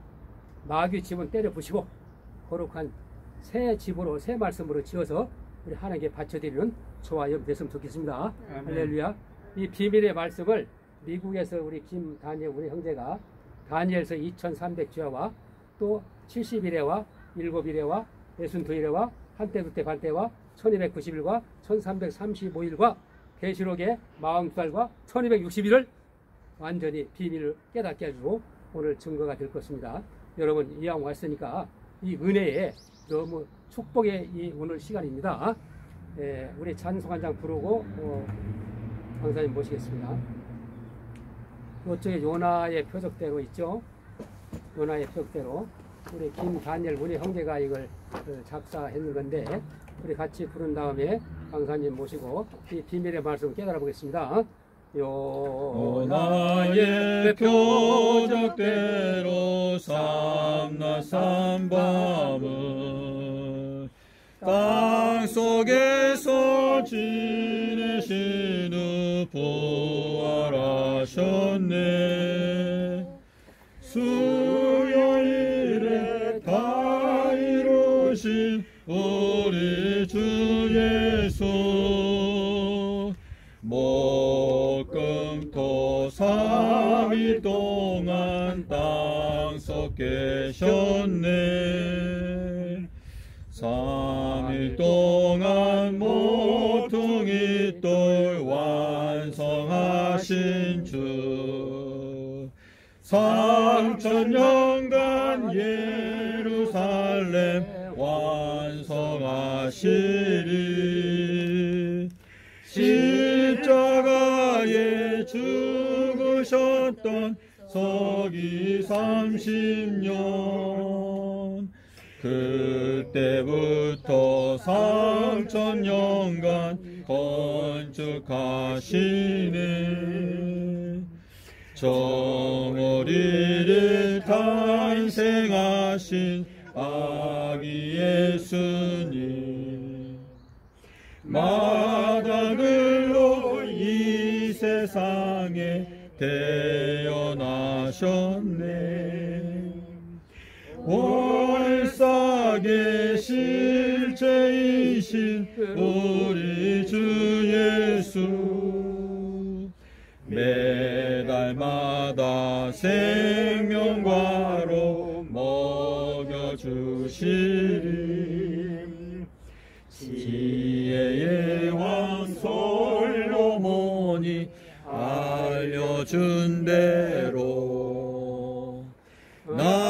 마귀 집은 때려 부시고 거룩한 새 집으로 새 말씀으로 지어서 우리 하나님께 바쳐드리는 저와 여러분 됐으면 좋겠습니다. 아멘. 할렐루야. 이 비밀의 말씀을 미국에서 우리 김다니엘 우리 형제가 다니엘서 2300주야와 또 70일에와 7일에와 62일에와 한때 그때 반때와 1290일과 1335일과 계시록의 42달과 1260일을 완전히 비밀을 깨닫게 해주고 오늘 증거가 될 것입니다. 여러분 이왕 왔으니까 이 은혜에 너무 축복의 이 오늘 시간입니다. 우리 찬송 한 장 부르고 강사님 모시겠습니다. 이쪽에 요나의 표적대로 있죠. 요나의 표적대로 우리 김다니엘 우리 형제가 이걸 작사했는 건데 우리 같이 부른 다음에 강사님 모시고 이 비밀의 말씀 깨달아 보겠습니다. 요나의 표적대로 삼낮 삼밤을 땅속에서 지내신 후 부활하셨네. 수요일에 다 이루신 우리 주 예수 목금토 3일 동안 땅속 계셨네. 3일 동안 모퉁이 돌 완성하신 주 3000년간 예루살렘 완성하시리. 십자가에 죽으셨던 서기 30년 그때부터 3000년간 건축하시네. 정오리를 탄생하신 아기 예수님 마다들로 이 세상에 태어나셨네. 월삭의 실제이신 우리 주 예수 매달마다 생명과로 먹여주시리. 지혜의 왕 솔로몬이 알려준 대로 나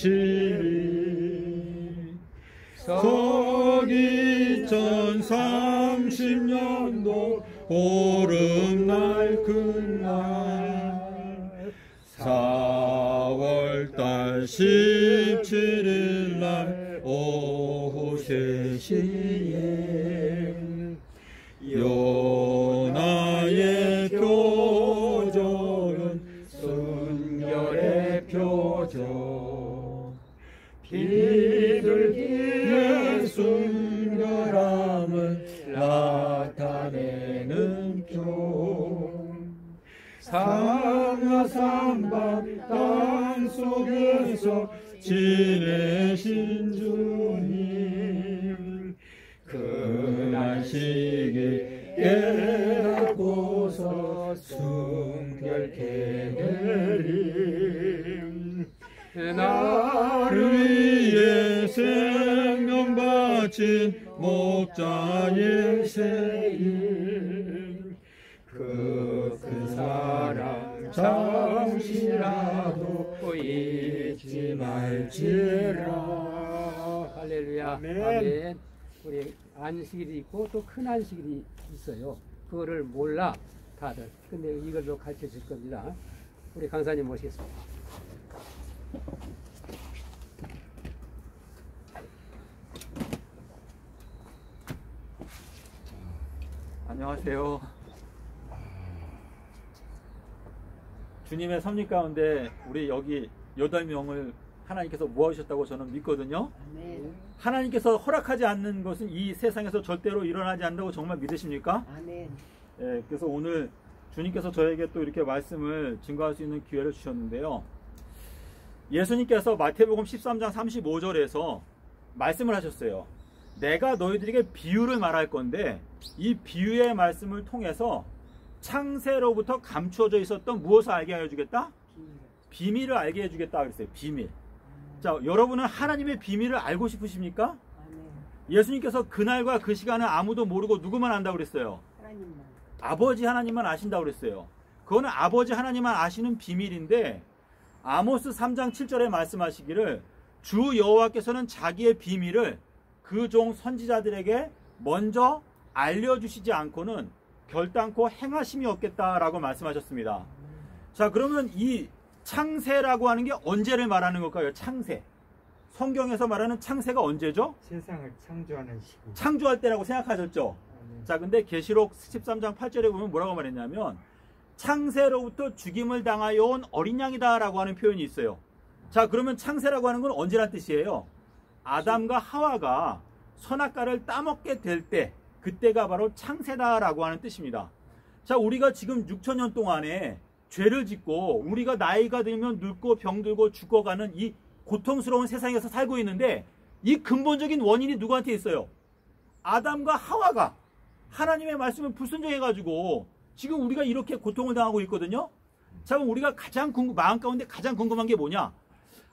되시리. 서기 전 30년도 보름날 그날 4월달 17일날 오후 3시에 요나의 표적은 순결의 표적 비둘기의 순결함을 나타내는 표 상하산방 땅속에서 지내신 주님 그 안식일 깨닫고서 순결케 되리 나를 위해 생명 바친 목자의 세임 그 사랑 잠시라도 잊지 말지라. 할렐루야. 아멘. 아멘. 우리 안식일이 있고 또 큰 안식일이 있어요. 그거를 몰라 다들. 근데 이걸로 가르쳐 줄 겁니다. 우리 강사님 모시겠습니다. 안녕하세요. 주님의 섭리 가운데 우리 여기 8명을 하나님께서 모아주셨다고 저는 믿거든요. 아멘. 하나님께서 허락하지 않는 것은 이 세상에서 절대로 일어나지 않는다고 정말 믿으십니까? 아멘. 예, 그래서 오늘 주님께서 저에게 또 이렇게 말씀을 증거할 수 있는 기회를 주셨는데요. 예수님께서 마태복음 13장 35절에서 말씀을 하셨어요. 내가 너희들에게 비유를 말할 건데 이 비유의 말씀을 통해서 창세로부터 감추어져 있었던 무엇을 알게 해주겠다? 비밀을 알게 해주겠다 그랬어요. 비밀. 자, 여러분은 하나님의 비밀을 알고 싶으십니까? 아멘. 예수님께서 그날과 그 시간을 아무도 모르고 누구만 안다고 그랬어요? 하나님만. 아버지 하나님만 아신다고 그랬어요. 그거는 아버지 하나님만 아시는 비밀인데 아모스 3장 7절에 말씀하시기를 주 여호와께서는 자기의 비밀을 그 종 선지자들에게 먼저 알려주시지 않고는 결단코 행하심이 없겠다라고 말씀하셨습니다. 자, 그러면 이 창세라고 하는 게 언제를 말하는 걸까요? 창세. 성경에서 말하는 창세가 언제죠? 세상을 창조하는 시기. 창조할 때라고 생각하셨죠? 자, 근데 계시록 13장 8절에 보면 뭐라고 말했냐면 창세로부터 죽임을 당하여 온 어린 양이다 라고 하는 표현이 있어요. 자, 그러면 창세라고 하는 건 언제란 뜻이에요? 아담과 하와가 선악과를 따먹게 될 때, 그때가 바로 창세다라고 하는 뜻입니다. 자, 우리가 지금 6천년 동안에 죄를 짓고 우리가 나이가 들면 늙고 병들고 죽어가는 이 고통스러운 세상에서 살고 있는데 이 근본적인 원인이 누구한테 있어요? 아담과 하와가 하나님의 말씀을 불순종해가지고 지금 우리가 이렇게 고통을 당하고 있거든요. 자, 그럼 우리가 마음 가운데 가장 궁금한 게 뭐냐?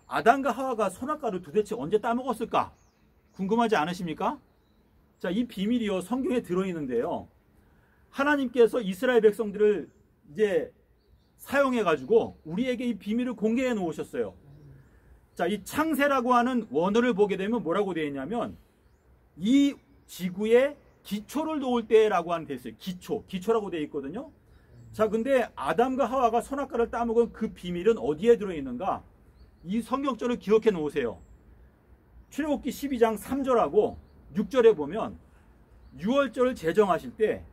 아담과 하와가 선악과를 도대체 언제 따먹었을까? 궁금하지 않으십니까? 자, 이 비밀이요 성경에 들어있는데요. 하나님께서 이스라엘 백성들을 이제 사용해가지고 우리에게 이 비밀을 공개해 놓으셨어요. 자, 이 창세라고 하는 원어를 보게 되면 뭐라고 되어 있냐면 이 지구의 기초를 놓을 때라고 하는 데 있어요. 기초라고 되어 있거든요. 자, 근데 아담과 하와가 선악과를 따먹은 그 비밀은 어디에 들어있는가? 이 성경절을 기억해 놓으세요. 출애굽기 12장 3절하고 6절에 보면 6월절을 제정하실 때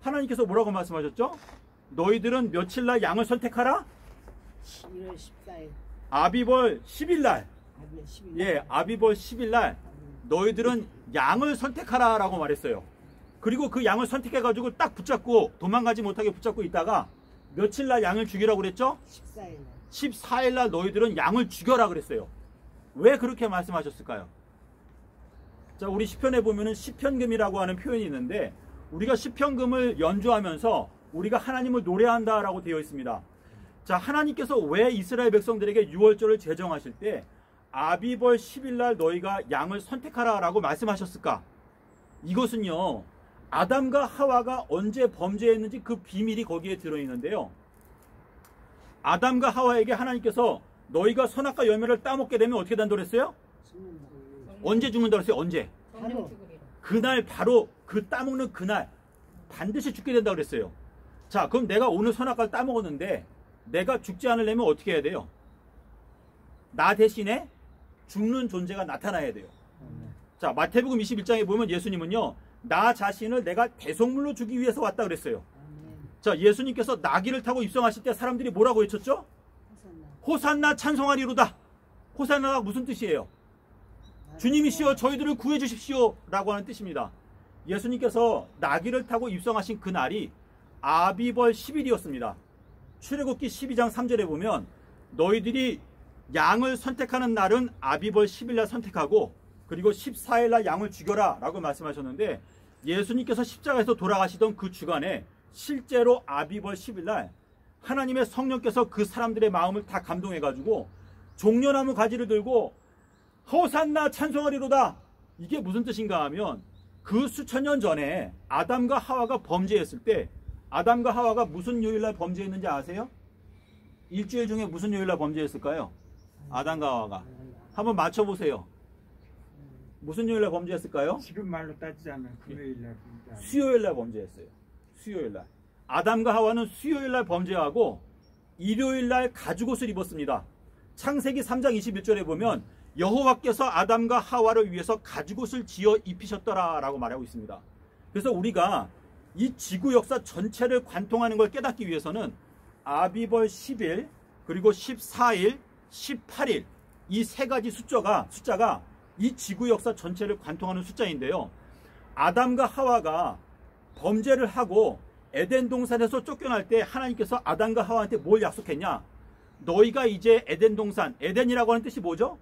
하나님께서 뭐라고 말씀하셨죠? 너희들은 며칠날 양을 선택하라? 11월 14일. 아비벌 10일날. 10일. 예, 아비벌 10일날 너희들은 양을 선택하라 라고 말했어요. 그리고 그 양을 선택해가지고 딱 붙잡고 도망가지 못하게 붙잡고 있다가 며칠날 양을 죽이라고 그랬죠? 14일. 14일날 너희들은 양을 죽여라 그랬어요. 왜 그렇게 말씀하셨을까요? 자, 우리 시편에 보면은 시편금이라고 하는 표현이 있는데 우리가 시편금을 연주하면서 우리가 하나님을 노래한다라고 되어 있습니다. 자, 하나님께서 왜 이스라엘 백성들에게 유월절을 제정하실 때 아비벌 10일날 너희가 양을 선택하라 라고 말씀하셨을까? 이것은요, 아담과 하와가 언제 범죄했는지 그 비밀이 거기에 들어있는데요. 아담과 하와에게 하나님께서 너희가 선악과 열매를 따먹게 되면 어떻게 된다고 그랬어요? 언제 죽는다고 그랬어요? 언제? 그날 바로 그 따먹는 그날 반드시 죽게 된다고 그랬어요. 자, 그럼 내가 오늘 선악과를 따먹었는데 내가 죽지 않으려면 어떻게 해야 돼요? 나 대신에 죽는 존재가 나타나야 돼요. 자, 마태복음 21장에 보면 예수님은요, 나 자신을 내가 대속물로 주기 위해서 왔다 그랬어요. 자, 예수님께서 나귀를 타고 입성하실 때 사람들이 뭐라고 외쳤죠? 호산나 찬송하리로다. 호산나가 무슨 뜻이에요? 주님이시여 저희들을 구해 주십시오 라고 하는 뜻입니다. 예수님께서 나귀를 타고 입성하신 그날이 아비벌 10일이었습니다. 출애굽기 12장 3절에 보면 너희들이 양을 선택하는 날은 아비벌 10일날 선택하고 그리고 14일날 양을 죽여라 라고 말씀하셨는데, 예수님께서 십자가에서 돌아가시던 그 주간에 실제로 아비벌 10일날 하나님의 성령께서 그 사람들의 마음을 다 감동해가지고 종려나무 가지를 들고 호산나 찬송하리로다. 이게 무슨 뜻인가 하면 그 수천 년 전에 아담과 하와가 범죄했을 때 아담과 하와가 무슨 요일날 범죄했는지 아세요? 일주일 중에 무슨 요일날 범죄했을까요? 아담과 하와가. 한번 맞춰보세요. 무슨 요일날 범죄했을까요? 지금 말로 따지자면 금요일날 수요일날 범죄했어요. 수요일날. 아담과 하와는 수요일날 범죄하고 일요일날 가죽옷을 입었습니다. 창세기 3장 21절에 보면 여호와께서 아담과 하와를 위해서 가죽옷을 지어 입히셨더라 라고 말하고 있습니다. 그래서 우리가 이 지구 역사 전체를 관통하는 걸 깨닫기 위해서는 아비벌 10일 그리고 14일 18일 이 세 가지 숫자가 이 지구 역사 전체를 관통하는 숫자인데요, 아담과 하와가 범죄를 하고 에덴 동산에서 쫓겨날 때 하나님께서 아담과 하와한테 뭘 약속했냐? 너희가 이제 에덴 동산, 에덴이라고 하는 뜻이 뭐죠?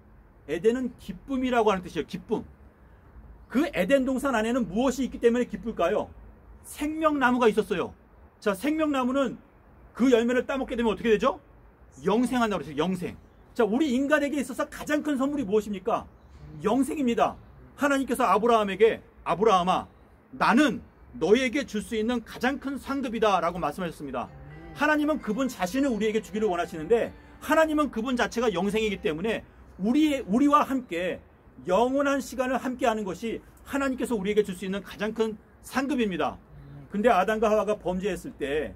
에덴은 기쁨이라고 하는 뜻이에요. 기쁨. 그 에덴 동산 안에는 무엇이 있기 때문에 기쁠까요? 생명나무가 있었어요. 자, 생명나무는 그 열매를 따먹게 되면 어떻게 되죠? 영생한다고 그랬어요. 영생. 자, 우리 인간에게 있어서 가장 큰 선물이 무엇입니까? 영생입니다. 하나님께서 아브라함에게 아브라함아, 나는 너희에게 줄 수 있는 가장 큰 상급이다 라고 말씀하셨습니다. 하나님은 그분 자신을 우리에게 주기를 원하시는데, 하나님은 그분 자체가 영생이기 때문에 우리와 함께 영원한 시간을 함께하는 것이 하나님께서 우리에게 줄 수 있는 가장 큰 상급입니다. 근데 아담과 하와가 범죄했을 때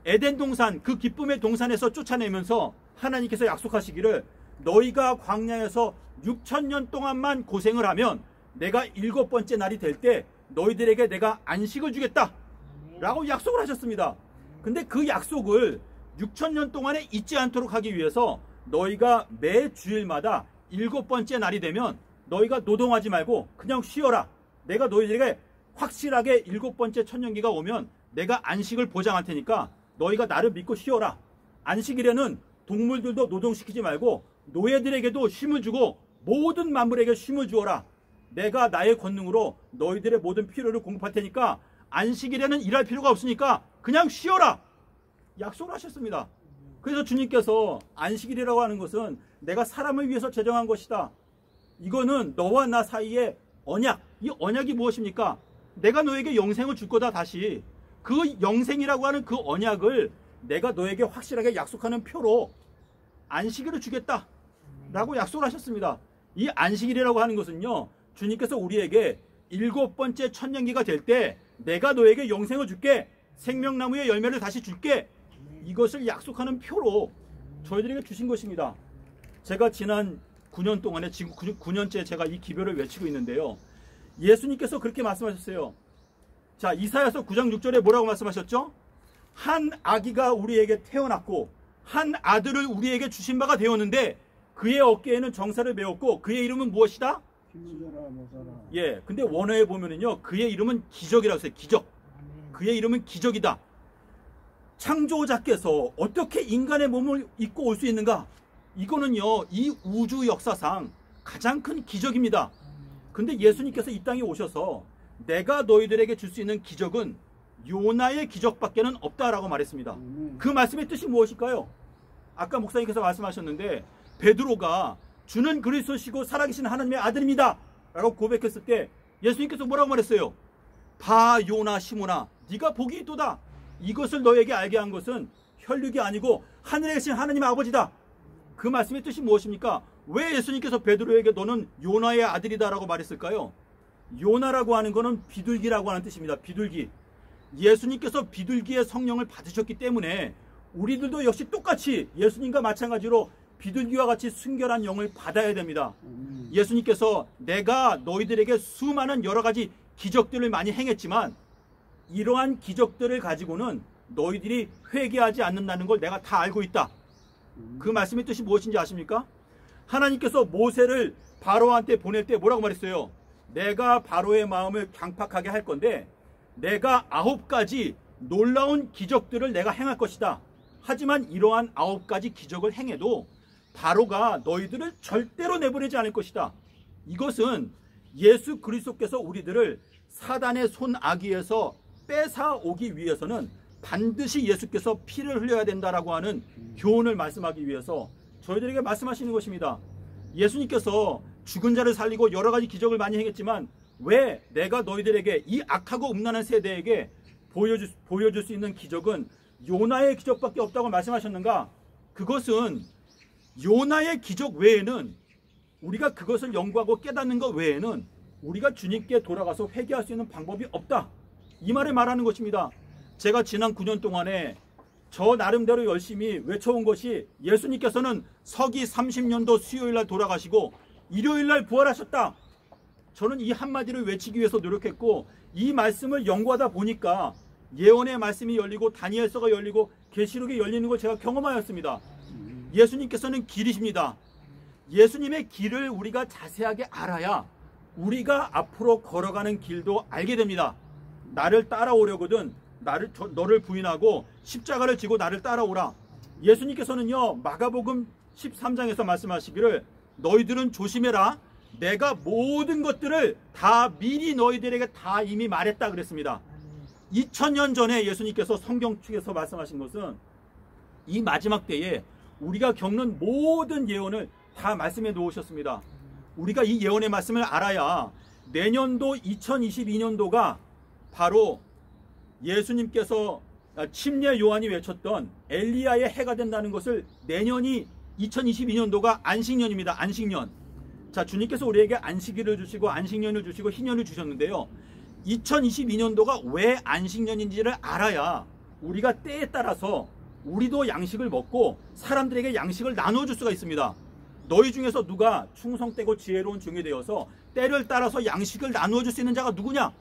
에덴 동산, 그 기쁨의 동산에서 쫓아내면서 하나님께서 약속하시기를 너희가 광야에서 6,000년 동안만 고생을 하면 내가 7번째 날이 될 때 너희들에게 내가 안식을 주겠다 라고 약속을 하셨습니다. 근데 그 약속을 6,000년 동안에 잊지 않도록 하기 위해서 너희가 매 주일마다 7번째 날이 되면 너희가 노동하지 말고 그냥 쉬어라. 내가 너희들에게 확실하게 7번째 천년기가 오면 내가 안식을 보장할 테니까 너희가 나를 믿고 쉬어라. 안식일에는 동물들도 노동시키지 말고 노예들에게도 쉼을 주고 모든 만물에게 쉼을 주어라. 내가 나의 권능으로 너희들의 모든 필요를 공급할 테니까 안식일에는 일할 필요가 없으니까 그냥 쉬어라. 약속을 하셨습니다. 그래서 주님께서 안식일이라고 하는 것은 내가 사람을 위해서 제정한 것이다. 이거는 너와 나 사이의 언약. 이 언약이 무엇입니까? 내가 너에게 영생을 줄 거다. 다시 그 영생이라고 하는 그 언약을 내가 너에게 확실하게 약속하는 표로 안식일을 주겠다 라고 약속을 하셨습니다. 이 안식일이라고 하는 것은요, 주님께서 우리에게 7번째 천년기가 될 때 내가 너에게 영생을 줄게, 생명나무의 열매를 다시 줄게, 이것을 약속하는 표로 저희들에게 주신 것입니다. 제가 지난 9년 동안에 지금 9년째 제가 이 기별을 외치고 있는데요, 예수님께서 그렇게 말씀하셨어요. 자, 이사야서 9장 6절에 뭐라고 말씀하셨죠? 한 아기가 우리에게 태어났고 한 아들을 우리에게 주신 바가 되었는데 그의 어깨에는 정사를 메었고 그의 이름은 무엇이다? 예, 근데 원어에 보면은요, 그의 이름은 기적이라고 했어요. 기적. 그의 이름은 기적이다. 창조자께서 어떻게 인간의 몸을 입고 올 수 있는가? 이거는요, 이 우주 역사상 가장 큰 기적입니다. 근데 예수님께서 이 땅에 오셔서 내가 너희들에게 줄 수 있는 기적은 요나의 기적밖에는 없다라고 말했습니다. 그 말씀의 뜻이 무엇일까요? 아까 목사님께서 말씀하셨는데 베드로가 주는 그리스도시고 살아계신 하나님의 아들입니다 라고 고백했을 때 예수님께서 뭐라고 말했어요? 바 요나 시모나, 네가 복이 있도다. 이것을 너에게 알게 한 것은 혈육이 아니고 하늘에 계신 하나님의 아버지다. 그 말씀의 뜻이 무엇입니까? 왜 예수님께서 베드로에게 너는 요나의 아들이다라고 말했을까요? 요나라고 하는 것은 비둘기라고 하는 뜻입니다. 비둘기. 예수님께서 비둘기의 성령을 받으셨기 때문에 우리들도 역시 똑같이 예수님과 마찬가지로 비둘기와 같이 순결한 영을 받아야 됩니다. 예수님께서 내가 너희들에게 수많은 여러 가지 기적들을 많이 행했지만 이러한 기적들을 가지고는 너희들이 회개하지 않는다는 걸 내가 다 알고 있다. 그 말씀의 뜻이 무엇인지 아십니까? 하나님께서 모세를 바로한테 보낼 때 뭐라고 말했어요? 내가 바로의 마음을 강팍하게 할 건데 내가 9가지 놀라운 기적들을 내가 행할 것이다. 하지만 이러한 9가지 기적을 행해도 바로가 너희들을 절대로 내보내지 않을 것이다. 이것은 예수 그리스도께서 우리들을 사단의 손아귀에서 뺏어오기 위해서는 반드시 예수께서 피를 흘려야 된다라고 하는 교훈을 말씀하기 위해서 저희들에게 말씀하시는 것입니다. 예수님께서 죽은 자를 살리고 여러 가지 기적을 많이 행했지만 왜 내가 너희들에게 이 악하고 음란한 세대에게 보여줄 수 있는 기적은 요나의 기적밖에 없다고 말씀하셨는가? 그것은 요나의 기적 외에는 우리가 그것을 연구하고 깨닫는 것 외에는 우리가 주님께 돌아가서 회개할 수 있는 방법이 없다. 이 말을 말하는 것입니다. 제가 지난 9년 동안에 저 나름대로 열심히 외쳐온 것이 예수님께서는 서기 30년도 수요일날 돌아가시고 일요일날 부활하셨다. 저는 이 한마디를 외치기 위해서 노력했고 이 말씀을 연구하다 보니까 예언의 말씀이 열리고 다니엘서가 열리고 계시록이 열리는 걸 제가 경험하였습니다. 예수님께서는 길이십니다. 예수님의 길을 우리가 자세하게 알아야 우리가 앞으로 걸어가는 길도 알게 됩니다. 나를 따라오려거든 너를 부인하고 십자가를 지고 나를 따라오라. 예수님께서는요 마가복음 13장에서 말씀하시기를 너희들은 조심해라. 내가 모든 것들을 다 미리 너희들에게 다 이미 말했다 그랬습니다. 2000년 전에 예수님께서 성경 측에서 말씀하신 것은 이 마지막 때에 우리가 겪는 모든 예언을 다 말씀해 놓으셨습니다. 우리가 이 예언의 말씀을 알아야 내년도 2022년도가 바로 예수님께서 침례 요한이 외쳤던 엘리야의 해가 된다는 것을 내년이 2022년도가 안식년입니다. 안식년. 자, 주님께서 우리에게 안식일을 주시고 안식년을 주시고 희년을 주셨는데요. 2022년도가 왜 안식년인지를 알아야 우리가 때에 따라서 우리도 양식을 먹고 사람들에게 양식을 나눠줄 수가 있습니다. 너희 중에서 누가 충성되고 지혜로운 종이 되어서 때를 따라서 양식을 나누어줄 수 있는 자가 누구냐?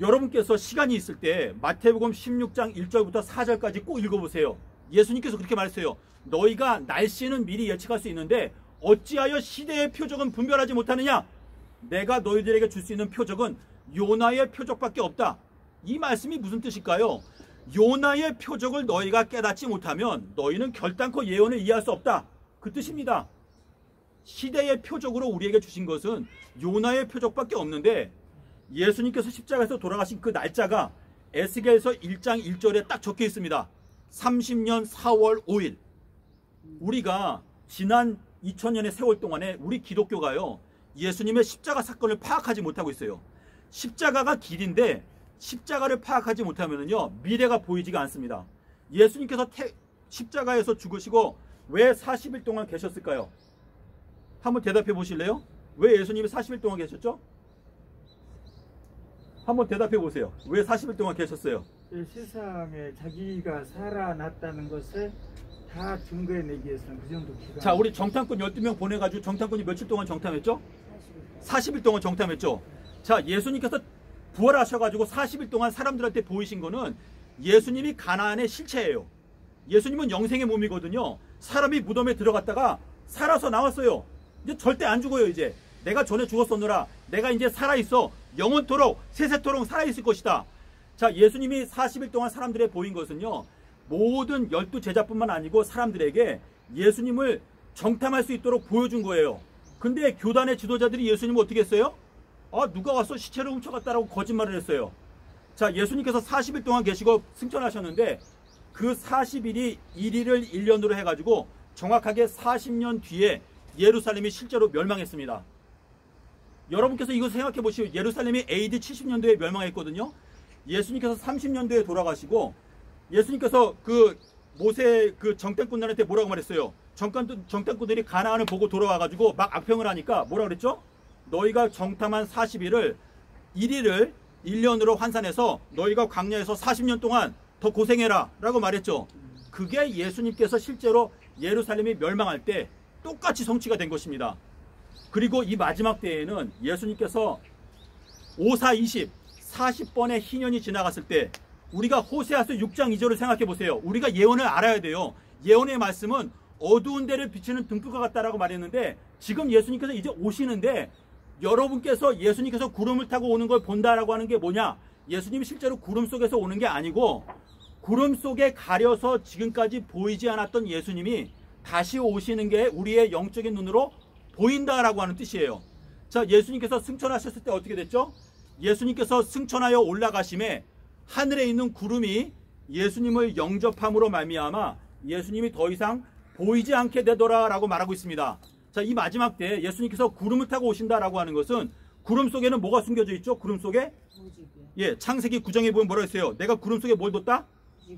여러분께서 시간이 있을 때 마태복음 16장 1절부터 4절까지 꼭 읽어보세요. 예수님께서 그렇게 말했어요. 너희가 날씨는 미리 예측할 수 있는데 어찌하여 시대의 표적은 분별하지 못하느냐? 내가 너희들에게 줄 수 있는 표적은 요나의 표적밖에 없다. 이 말씀이 무슨 뜻일까요? 요나의 표적을 너희가 깨닫지 못하면 너희는 결단코 예언을 이해할 수 없다. 그 뜻입니다. 시대의 표적으로 우리에게 주신 것은 요나의 표적밖에 없는데 예수님께서 십자가에서 돌아가신 그 날짜가 에스겔서 1장 1절에 딱 적혀 있습니다. 30년 4월 5일. 우리가 지난 2000년의 세월 동안에 우리 기독교가요 예수님의 십자가 사건을 파악하지 못하고 있어요. 십자가가 길인데 십자가를 파악하지 못하면요 미래가 보이지가 않습니다. 예수님께서 십자가에서 죽으시고 왜 40일 동안 계셨을까요? 한번 대답해 보실래요? 왜 예수님이 40일 동안 계셨죠? 한번 대답해 보세요. 왜 40일 동안 계셨어요? 세상에 자기가 살아났다는 것을 다 증거해내기 위해서는 그 정도 기간. 자, 우리 정탐꾼 12명 보내가지고 정탐꾼이 며칠 동안 정탐했죠? 40일 동안 정탐했죠? 자, 예수님께서 부활하셔가지고 40일 동안 사람들한테 보이신 거는 예수님이 가나안의 실체예요. 예수님은 영생의 몸이거든요. 사람이 무덤에 들어갔다가 살아서 나왔어요. 이제 절대 안 죽어요. 이제 내가 전에 죽었었노라. 내가 이제 살아있어. 영원토록 세세토록 살아있을 것이다. 자, 예수님이 40일 동안 사람들에 보인 것은요 모든 12제자뿐만 아니고 사람들에게 예수님을 정탐할 수 있도록 보여준 거예요. 근데 교단의 지도자들이 예수님을 어떻게 했어요? 누가 와서 시체를 훔쳐갔다라고 거짓말을 했어요. 자, 예수님께서 40일 동안 계시고 승천하셨는데 그 40일이 1일을 1년으로 해가지고 정확하게 40년 뒤에 예루살렘이 실제로 멸망했습니다. 여러분께서 이것을 생각해 보시오. 예루살렘이 AD 70년도에 멸망했거든요. 예수님께서 30년도에 돌아가시고 예수님께서 그 모세 그 정탐꾼들한테 뭐라고 말했어요? 정탐꾼들이 가나안을 보고 돌아와가지고 막 악평을 하니까 뭐라 그랬죠? 너희가 정탐한 40일을 1일을 1년으로 환산해서 너희가 광야에서 40년 동안 더 고생해라 라고 말했죠. 그게 예수님께서 실제로 예루살렘이 멸망할 때 똑같이 성취가 된 것입니다. 그리고 이 마지막 때에는 예수님께서 5,4,20 40번의 희년이 지나갔을 때 우리가 호세아서 6장 2절을 생각해 보세요. 우리가 예언을 알아야 돼요. 예언의 말씀은 어두운 데를 비추는 등불과 같다라고 말했는데 지금 예수님께서 이제 오시는데 여러분께서 예수님께서 구름을 타고 오는 걸 본다라고 하는 게 뭐냐? 예수님이 실제로 구름 속에서 오는 게 아니고 구름 속에 가려서 지금까지 보이지 않았던 예수님이 다시 오시는 게 우리의 영적인 눈으로 보인다라고 하는 뜻이에요. 자, 예수님께서 승천하셨을 때 어떻게 됐죠? 예수님께서 승천하여 올라가심에 하늘에 있는 구름이 예수님을 영접함으로 말미암아 예수님이 더 이상 보이지 않게 되더라라고 말하고 있습니다. 자, 이 마지막 때 예수님께서 구름을 타고 오신다라고 하는 것은 구름 속에는 뭐가 숨겨져 있죠? 구름 속에? 예, 창세기 9장에 보면 뭐라 했어요? 내가 구름 속에 뭘 뒀다?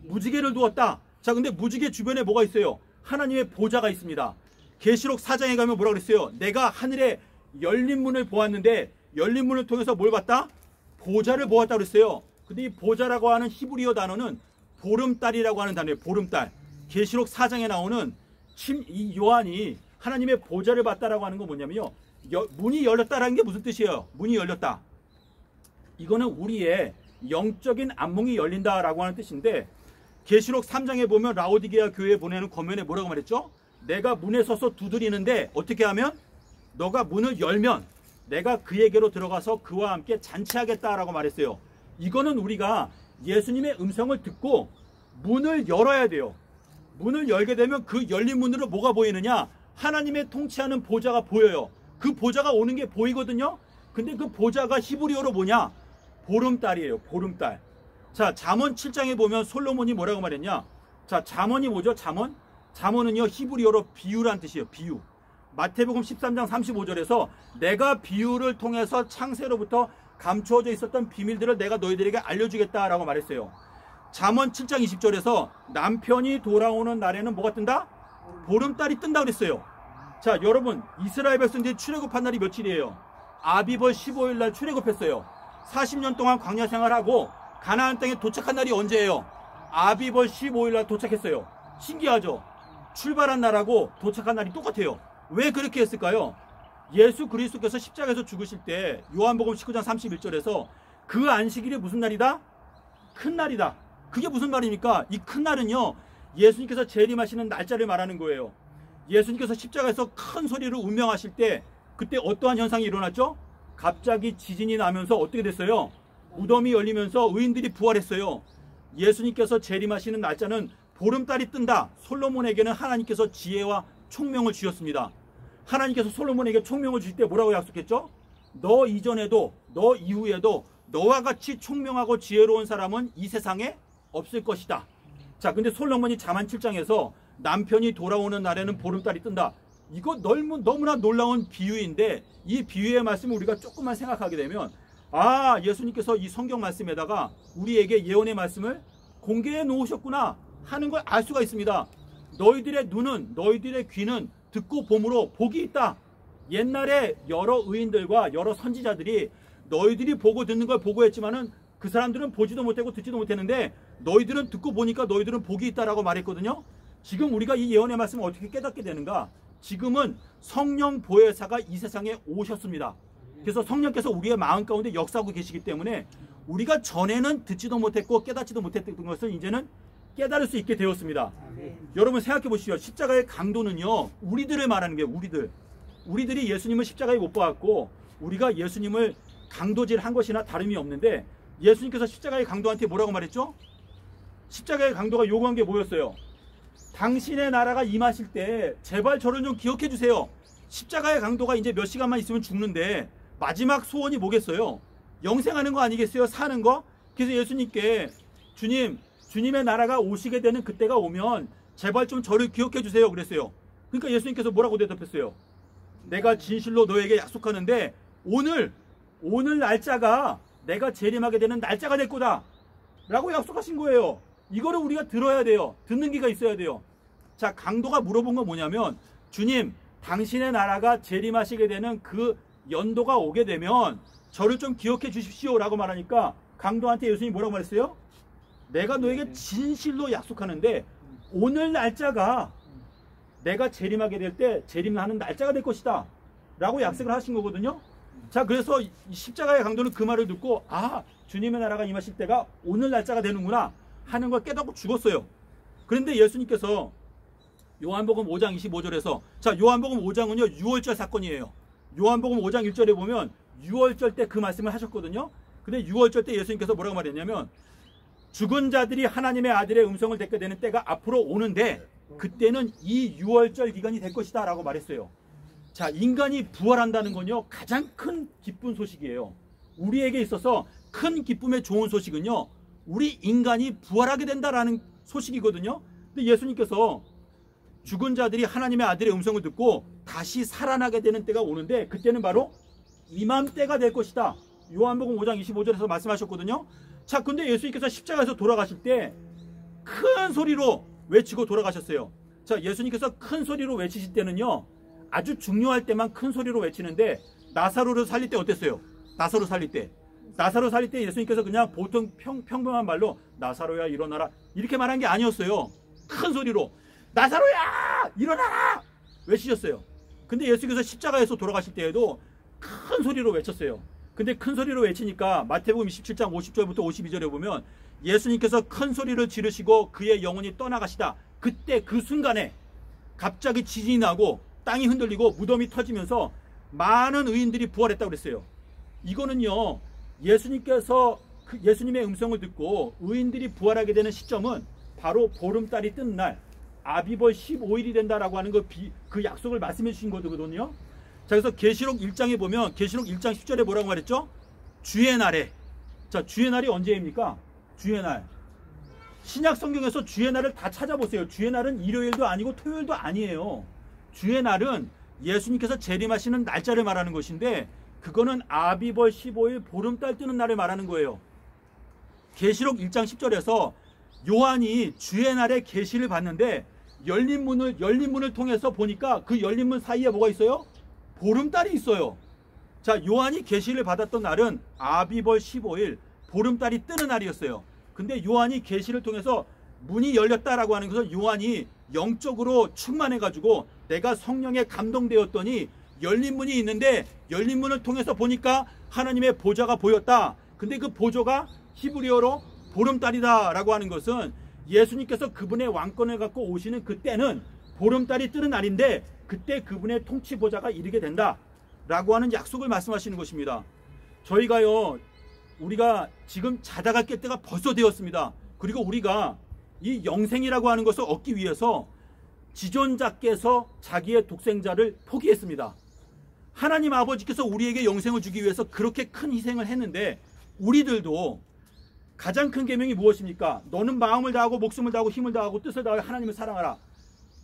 무지개를 두었다. 자, 근데 무지개 주변에 뭐가 있어요? 하나님의 보좌가 있습니다. 계시록 4장에 가면 뭐라 그랬어요? 내가 하늘에 열린 문을 보았는데 열린 문을 통해서 뭘 봤다? 보좌를 보았다 그랬어요. 근데 이 보좌라고 하는 히브리어 단어는 보름달이라고 하는 단어예요. 보름달. 계시록 4장에 나오는 이 요한이 하나님의 보좌를 봤다라고 하는 건 뭐냐면요. 문이 열렸다라는 게 무슨 뜻이에요? 문이 열렸다. 이거는 우리의 영적인 안목이 열린다라고 하는 뜻인데 계시록 3장에 보면 라오디게아 교회에 보내는 권면에 뭐라고 말했죠? 내가 문에 서서 두드리는데 어떻게 하면? 너가 문을 열면 내가 그에게로 들어가서 그와 함께 잔치하겠다라고 말했어요. 이거는 우리가 예수님의 음성을 듣고 문을 열어야 돼요. 문을 열게 되면 그 열린 문으로 뭐가 보이느냐? 하나님의 통치하는 보좌가 보여요. 그 보좌가 오는 게 보이거든요. 근데 그 보좌가 히브리어로 뭐냐? 보름달이에요. 보름달. 자, 잠언 7장에 보면 솔로몬이 뭐라고 말했냐? 자, 잠언이 뭐죠? 잠언? 잠언은요 히브리어로 비유란 뜻이에요. 비유. 마태복음 13장 35절에서 내가 비유를 통해서 창세로부터 감추어져 있었던 비밀들을 내가 너희들에게 알려주겠다라고 말했어요. 잠언 7장 20절에서 남편이 돌아오는 날에는 뭐가 뜬다? 보름달이 뜬다 그랬어요. 자, 여러분 이스라엘 백성들이 출애굽한 날이 며칠이에요? 아비벌 15일 날 출애굽했어요. 40년 동안 광야 생활하고 가나안 땅에 도착한 날이 언제예요? 아비벌 15일 날 도착했어요. 신기하죠? 출발한 날하고 도착한 날이 똑같아요. 왜 그렇게 했을까요? 예수 그리스도께서 십자가에서 죽으실 때 요한복음 19장 31절에서 그 안식일이 무슨 날이다? 큰 날이다. 그게 무슨 말입니까? 이 큰 날은요 예수님께서 재림하시는 날짜를 말하는 거예요. 예수님께서 십자가에서 큰 소리로 운명하실 때 그때 어떠한 현상이 일어났죠? 갑자기 지진이 나면서 어떻게 됐어요? 무덤이 열리면서 의인들이 부활했어요. 예수님께서 재림하시는 날짜는 보름달이 뜬다. 솔로몬에게는 하나님께서 지혜와 총명을 주셨습니다. 하나님께서 솔로몬에게 총명을 주실 때 뭐라고 약속했죠? 너 이전에도 너 이후에도 너와 같이 총명하고 지혜로운 사람은 이 세상에 없을 것이다. 자, 근데 솔로몬이 잠언 7장에서 남편이 돌아오는 날에는 보름달이 뜬다. 이거 너무나 놀라운 비유인데 이 비유의 말씀을 우리가 조금만 생각하게 되면 아, 예수님께서 이 성경 말씀에다가 우리에게 예언의 말씀을 공개해 놓으셨구나 하는 걸 알 수가 있습니다. 너희들의 눈은 너희들의 귀는 듣고 봄으로 복이 있다. 옛날에 여러 의인들과 여러 선지자들이 너희들이 보고 듣는 걸 보고했지만은 그 사람들은 보지도 못하고 듣지도 못했는데 너희들은 듣고 보니까 너희들은 복이 있다라고 말했거든요. 지금 우리가 이 예언의 말씀을 어떻게 깨닫게 되는가? 지금은 성령 보혜사가 이 세상에 오셨습니다. 그래서 성령께서 우리의 마음 가운데 역사하고 계시기 때문에 우리가 전에는 듣지도 못했고 깨닫지도 못했던 것을 이제는 깨달을 수 있게 되었습니다. 여러분 생각해 보시죠. 십자가의 강도는요 우리들을 말하는 게 우리들이 예수님을 십자가에 못 박았고 우리가 예수님을 강도질한 것이나 다름이 없는데 예수님께서 십자가의 강도한테 뭐라고 말했죠? 십자가의 강도가 요구한 게 뭐였어요? 당신의 나라가 임하실 때 제발 저를 좀 기억해 주세요. 십자가의 강도가 이제 몇 시간만 있으면 죽는데 마지막 소원이 뭐겠어요? 영생하는 거 아니겠어요? 사는 거? 그래서 예수님께 주님의 나라가 오시게 되는 그때가 오면 제발 좀 저를 기억해 주세요 그랬어요. 그러니까 예수님께서 뭐라고 대답했어요? 내가 진실로 너에게 약속하는데 오늘 날짜가 내가 재림하게 되는 날짜가 될 거다 라고 약속하신 거예요. 이거를 우리가 들어야 돼요. 듣는 귀가 있어야 돼요. 자, 강도가 물어본 건 뭐냐면, 주님, 당신의 나라가 재림하시게 되는 그 연도가 오게 되면 저를 좀 기억해 주십시오 라고 말하니까 강도한테 예수님이 뭐라고 말했어요? 내가 너에게 진실로 약속하는데 오늘 날짜가 내가 재림하게 될 때 재림하는 날짜가 될 것이다 라고 약속을 하신 거거든요. 자, 그래서 이 십자가의 강도는 그 말을 듣고, 아, 주님의 나라가 임하실 때가 오늘 날짜가 되는구나 하는 걸 깨닫고 죽었어요. 그런데 예수님께서 요한복음 5장 25절에서, 자, 요한복음 5장은요 6월절 사건이에요. 요한복음 5장 1절에 보면 6월절 때 그 말씀을 하셨거든요. 근데 6월절 때 예수님께서 뭐라고 말했냐면, 죽은 자들이 하나님의 아들의 음성을 듣게 되는 때가 앞으로 오는데 그때는 이 6월절 기간이 될 것이다 라고 말했어요. 자, 인간이 부활한다는 건요 가장 큰 기쁜 소식이에요. 우리에게 있어서 큰 기쁨의 좋은 소식은요 우리 인간이 부활하게 된다라는 소식이거든요. 근데 예수님께서 죽은 자들이 하나님의 아들의 음성을 듣고 다시 살아나게 되는 때가 오는데 그때는 바로 이맘때가 될 것이다. 요한복음 5장 25절에서 말씀하셨거든요. 자, 근데 예수님께서 십자가에서 돌아가실 때 큰 소리로 외치고 돌아가셨어요. 자, 예수님께서 큰 소리로 외치실 때는요 아주 중요할 때만 큰 소리로 외치는데, 나사로를 살릴 때 어땠어요? 나사로 살릴 때 예수님께서 그냥 보통 평범한 말로 나사로야 일어나라 이렇게 말한 게 아니었어요. 큰 소리로 나사로야 일어나라 외치셨어요. 근데 예수님께서 십자가에서 돌아가실 때에도 큰 소리로 외쳤어요. 근데 큰 소리로 외치니까 마태복음 27장 50절부터 52절에 보면 예수님께서 큰 소리를 지르시고 그의 영혼이 떠나가시다. 그때 그 순간에 갑자기 지진이 나고 땅이 흔들리고 무덤이 터지면서 많은 의인들이 부활했다고 그랬어요. 이거는요 예수님께서 예수님의 음성을 듣고 의인들이 부활하게 되는 시점은 바로 보름달이 뜬 날 아비벌 15일이 된다라고 하는 그 약속을 말씀해 주신 거거든요. 자, 그래서 계시록 1장에 보면 계시록 1장 10절에 뭐라고 말했죠? 주의 날에. 자, 주의 날이 언제입니까? 주의 날. 신약 성경에서 주의 날을 다 찾아보세요. 주의 날은 일요일도 아니고 토요일도 아니에요. 주의 날은 예수님께서 재림하시는 날짜를 말하는 것인데 그거는 아비벌 15일 보름달 뜨는 날을 말하는 거예요. 계시록 1장 10절에서 요한이 주의 날에 계시를 봤는데 열린 문을 통해서 보니까 그 열린 문 사이에 뭐가 있어요? 보름달이 있어요. 자, 요한이 계시를 받았던 날은 아비벌 15일 보름달이 뜨는 날이었어요. 근데 요한이 계시를 통해서 문이 열렸다라고 하는 것은 요한이 영적으로 충만해가지고 내가 성령에 감동되었더니 열린 문이 있는데 열린 문을 통해서 보니까 하나님의 보좌가 보였다. 근데 그 보좌가 히브리어로 보름달이다 라고 하는 것은 예수님께서 그분의 왕권을 갖고 오시는 그때는 보름달이 뜨는 날인데 그때 그분의 통치 보좌가 이르게 된다 라고 하는 약속을 말씀하시는 것입니다. 저희가요 우리가 지금 자다가 깰 때가 벌써 되었습니다. 그리고 우리가 이 영생이라고 하는 것을 얻기 위해서 지존자께서 자기의 독생자를 포기했습니다. 하나님 아버지께서 우리에게 영생을 주기 위해서 그렇게 큰 희생을 했는데 우리들도 가장 큰 계명이 무엇입니까? 너는 마음을 다하고 목숨을 다하고 힘을 다하고 뜻을 다하여 하나님을 사랑하라.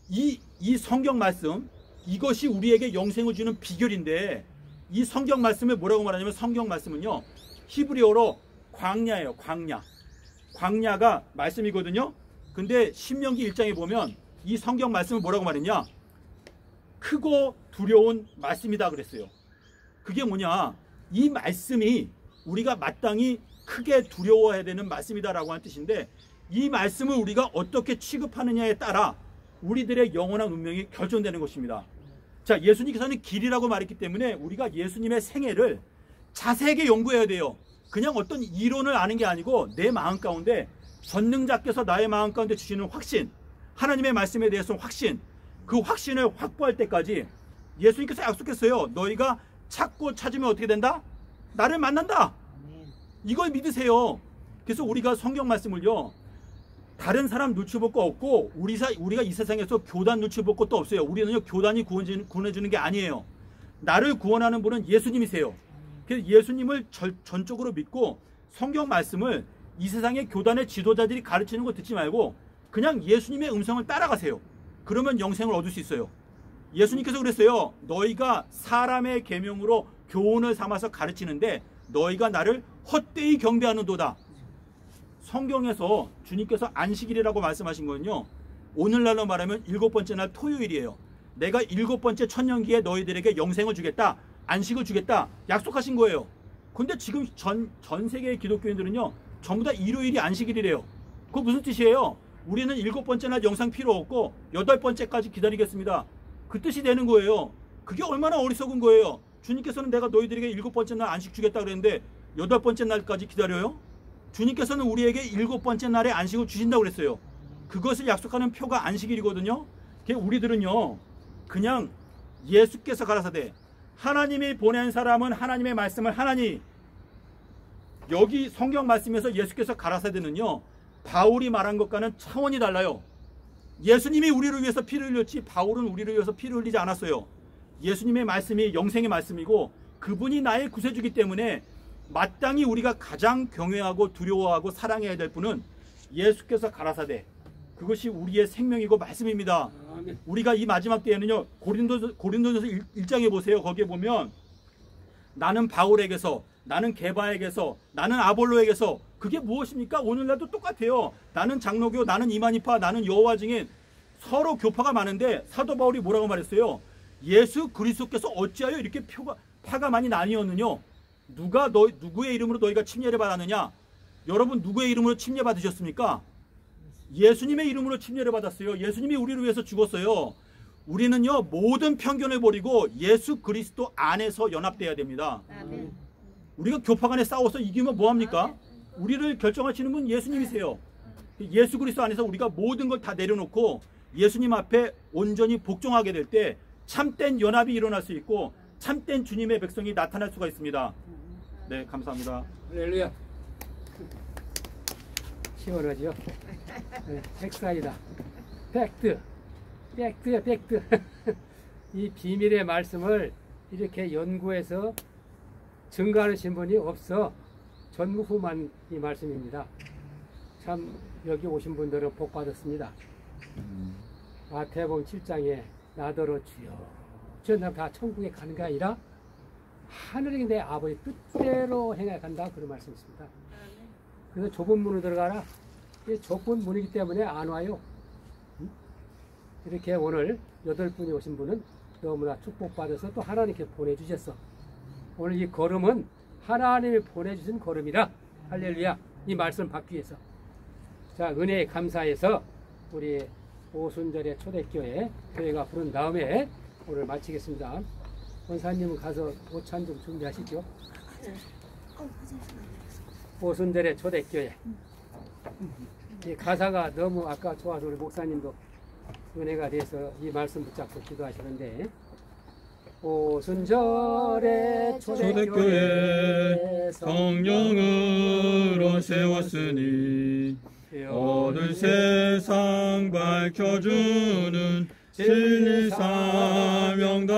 이 성경 말씀, 이것이 우리에게 영생을 주는 비결인데 이 성경 말씀을 뭐라고 말하냐면 성경 말씀은요 히브리어로 광야예요. 광야가 말씀이거든요. 근데 신명기 1장에 보면 이 성경 말씀을 뭐라고 말했냐? 크고 두려운 말씀이다 그랬어요. 그게 뭐냐? 이 말씀이 우리가 마땅히 크게 두려워해야 되는 말씀이다라고 하는 뜻인데 이 말씀을 우리가 어떻게 취급하느냐에 따라 우리들의 영원한 운명이 결정되는 것입니다. 자, 예수님께서는 길이라고 말했기 때문에 우리가 예수님의 생애를 자세하게 연구해야 돼요. 그냥 어떤 이론을 아는 게 아니고 내 마음 가운데 전능자께서 나의 마음 가운데 주시는 확신, 하나님의 말씀에 대해서 확신, 그 확신을 확보할 때까지 예수님께서 약속했어요. 너희가 찾고 찾으면 어떻게 된다? 나를 만난다. 이걸 믿으세요. 그래서 우리가 성경 말씀을요 다른 사람 눈치 볼 거 없고 우리가 이 세상에서 교단 눈치 볼 것도 없어요. 우리는요 교단이 구원해주는 게 아니에요. 나를 구원하는 분은 예수님이세요. 그래서 예수님을 전적으로 믿고 성경 말씀을 이 세상의 교단의 지도자들이 가르치는 거 듣지 말고 그냥 예수님의 음성을 따라가세요. 그러면 영생을 얻을 수 있어요. 예수님께서 그랬어요. 너희가 사람의 계명으로 교훈을 삼아서 가르치는데 너희가 나를 헛되이 경배하는도다. 성경에서 주님께서 안식일이라고 말씀하신 거는요 오늘날로 말하면 7번째 날 토요일이에요. 내가 7번째 천년기에 너희들에게 영생을 주겠다, 안식을 주겠다 약속하신 거예요. 근데 지금 전 세계의 기독교인들은요 전부 다 일요일이 안식일이래요. 그거 무슨 뜻이에요? 우리는 7번째 날 영생 필요 없고 8번째까지 기다리겠습니다. 그 뜻이 되는 거예요. 그게 얼마나 어리석은 거예요. 주님께서는 내가 너희들에게 7번째 날 안식 주겠다 그랬는데 8번째 날까지 기다려요? 주님께서는 우리에게 7번째 날에 안식을 주신다고 그랬어요. 그것을 약속하는 표가 안식일이거든요. 우리들은요 그냥 예수께서 가라사대 하나님이 보낸 사람은 하나님의 말씀을 하나니, 여기 성경 말씀에서 예수께서 가라사대는요 바울이 말한 것과는 차원이 달라요. 예수님이 우리를 위해서 피를 흘렸지 바울은 우리를 위해서 피를 흘리지 않았어요. 예수님의 말씀이 영생의 말씀이고 그분이 나의 구세주기 때문에 마땅히 우리가 가장 경외하고 두려워하고 사랑해야 될 분은 예수께서 가라사대, 그것이 우리의 생명이고 말씀입니다. 우리가 이 마지막 때에는요 고린도전서 1장에 보세요. 거기에 보면 나는 바울에게서, 나는 게바에게서, 나는 아볼로에게서, 그게 무엇입니까? 오늘날도 똑같아요. 나는 장로교, 나는 이만희파, 나는 여호와 증인, 서로 교파가 많은데 사도 바울이 뭐라고 말했어요? 예수 그리스도께서 어찌하여 이렇게 파가 많이 나뉘었느냐? 누구의 이름으로 너희가 침례를 받았느냐? 여러분 누구의 이름으로 침례 받으셨습니까? 예수님의 이름으로 침례를 받았어요. 예수님이 우리를 위해서 죽었어요. 우리는요 모든 편견을 버리고 예수 그리스도 안에서 연합돼야 됩니다. 아멘. 우리가 교파 간에 싸워서 이기면 뭐합니까? 우리를 결정하시는 분 예수님이세요. 예수 그리스도 안에서 우리가 모든 걸 다 내려놓고 예수님 앞에 온전히 복종하게 될 때 참된 연합이 일어날 수 있고 참된 주님의 백성이 나타날 수가 있습니다. 네, 감사합니다. 할렐루야. 시원하죠? 네, 팩사이다. 팩트야, 팩트. 이 비밀의 말씀을 이렇게 연구해서 증거하신 분이 없어. 전무후만 이 말씀입니다. 참 여기 오신 분들은 복 받았습니다. 마태복음 7장에 나더러 주여, 저는 다 천국에 가는 게 아니라 하늘에 내 아버지 뜻대로 행해 간다, 그런 말씀이 있습니다. 그래서 좁은 문으로 들어가라. 좁은 문이기 때문에 안 와요. 이렇게 오늘 8분이 오신 분은 너무나 축복받아서 또 하나님께 보내주셨어. 오늘 이 걸음은 하나님이 보내주신 걸음이라. 할렐루야. 이 말씀 받기 위해서. 자, 은혜에 감사해서 우리 오순절의 초대교회 교회가 부른 다음에 오늘 마치겠습니다. 원사님은 가서 오찬 좀 준비하시죠. 오순절의 초대교회. 이 가사가 너무 아까 좋아서 우리 목사님도 은혜가 돼서 이 말씀 붙잡고 기도하시는데, 오순절의 초대교회 성령으로 세웠으니 오늘 세상 밝혀주는 진리 사명다리라.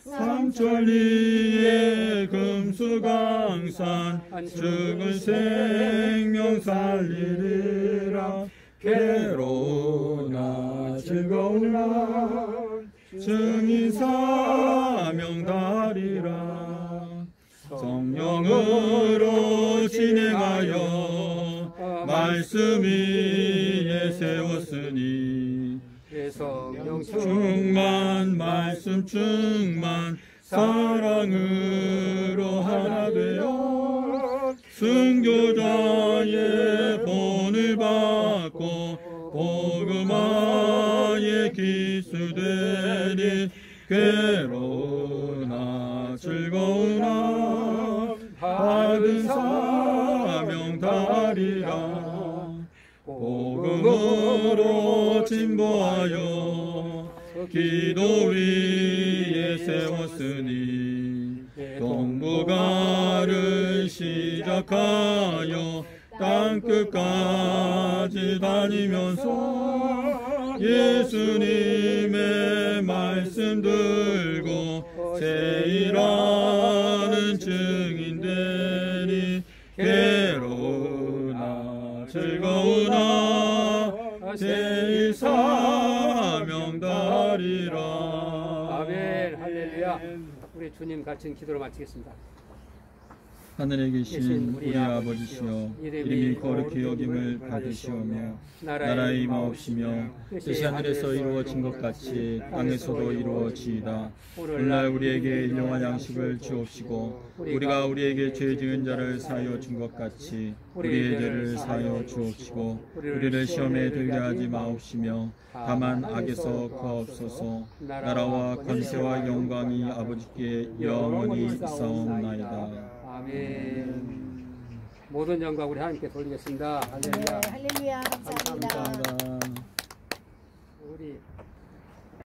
삼천리의 금수강산 죽은 생명 살리리라. 괴로우나 즐거우나 증인 사명다리라. 성령으로 진행하여 말씀 위에 세웠으니 충만 말씀 충만 사랑으로 하나 되어 순교자의 본을 받고 복음화에 기수되리. 괴로우나 즐거우나 받은 사명다리라. 복음으로 진보하여 기도 위에 세웠으니 동북아를 시작하여 땅끝까지 다니면서 예수님의 말씀 들고 세일하는 증인 되리. 괴로우나 즐거우나 세일 사명다리라. 아멘. 할렐루야. 우리 주님 같이 기도로 마치겠습니다. 하늘에 계신 우리 아버지시여 이름이 거룩히 여김을 받으시오며 나라의 임하옵시며 뜻이 하늘에서 이루어진 것 같이 땅에서도 이루어지이다. 오늘날 우리에게 일용할 양식을 주옵시고 우리가 우리에게 죄 지은 자를 사하여 준 것 같이 우리의 죄를 사하여 주옵시고 우리를 시험에 들게 하지 마옵시며 다만 악에서 구하옵소서. 나라와 권세와 영광이 아버지께 영원히 있사옵나이다. 아멘. 모든 영광 우리 하나님께 돌리겠습니다. 할렐루야. 할렐루야. 감사합니다. 감사합니다. 우리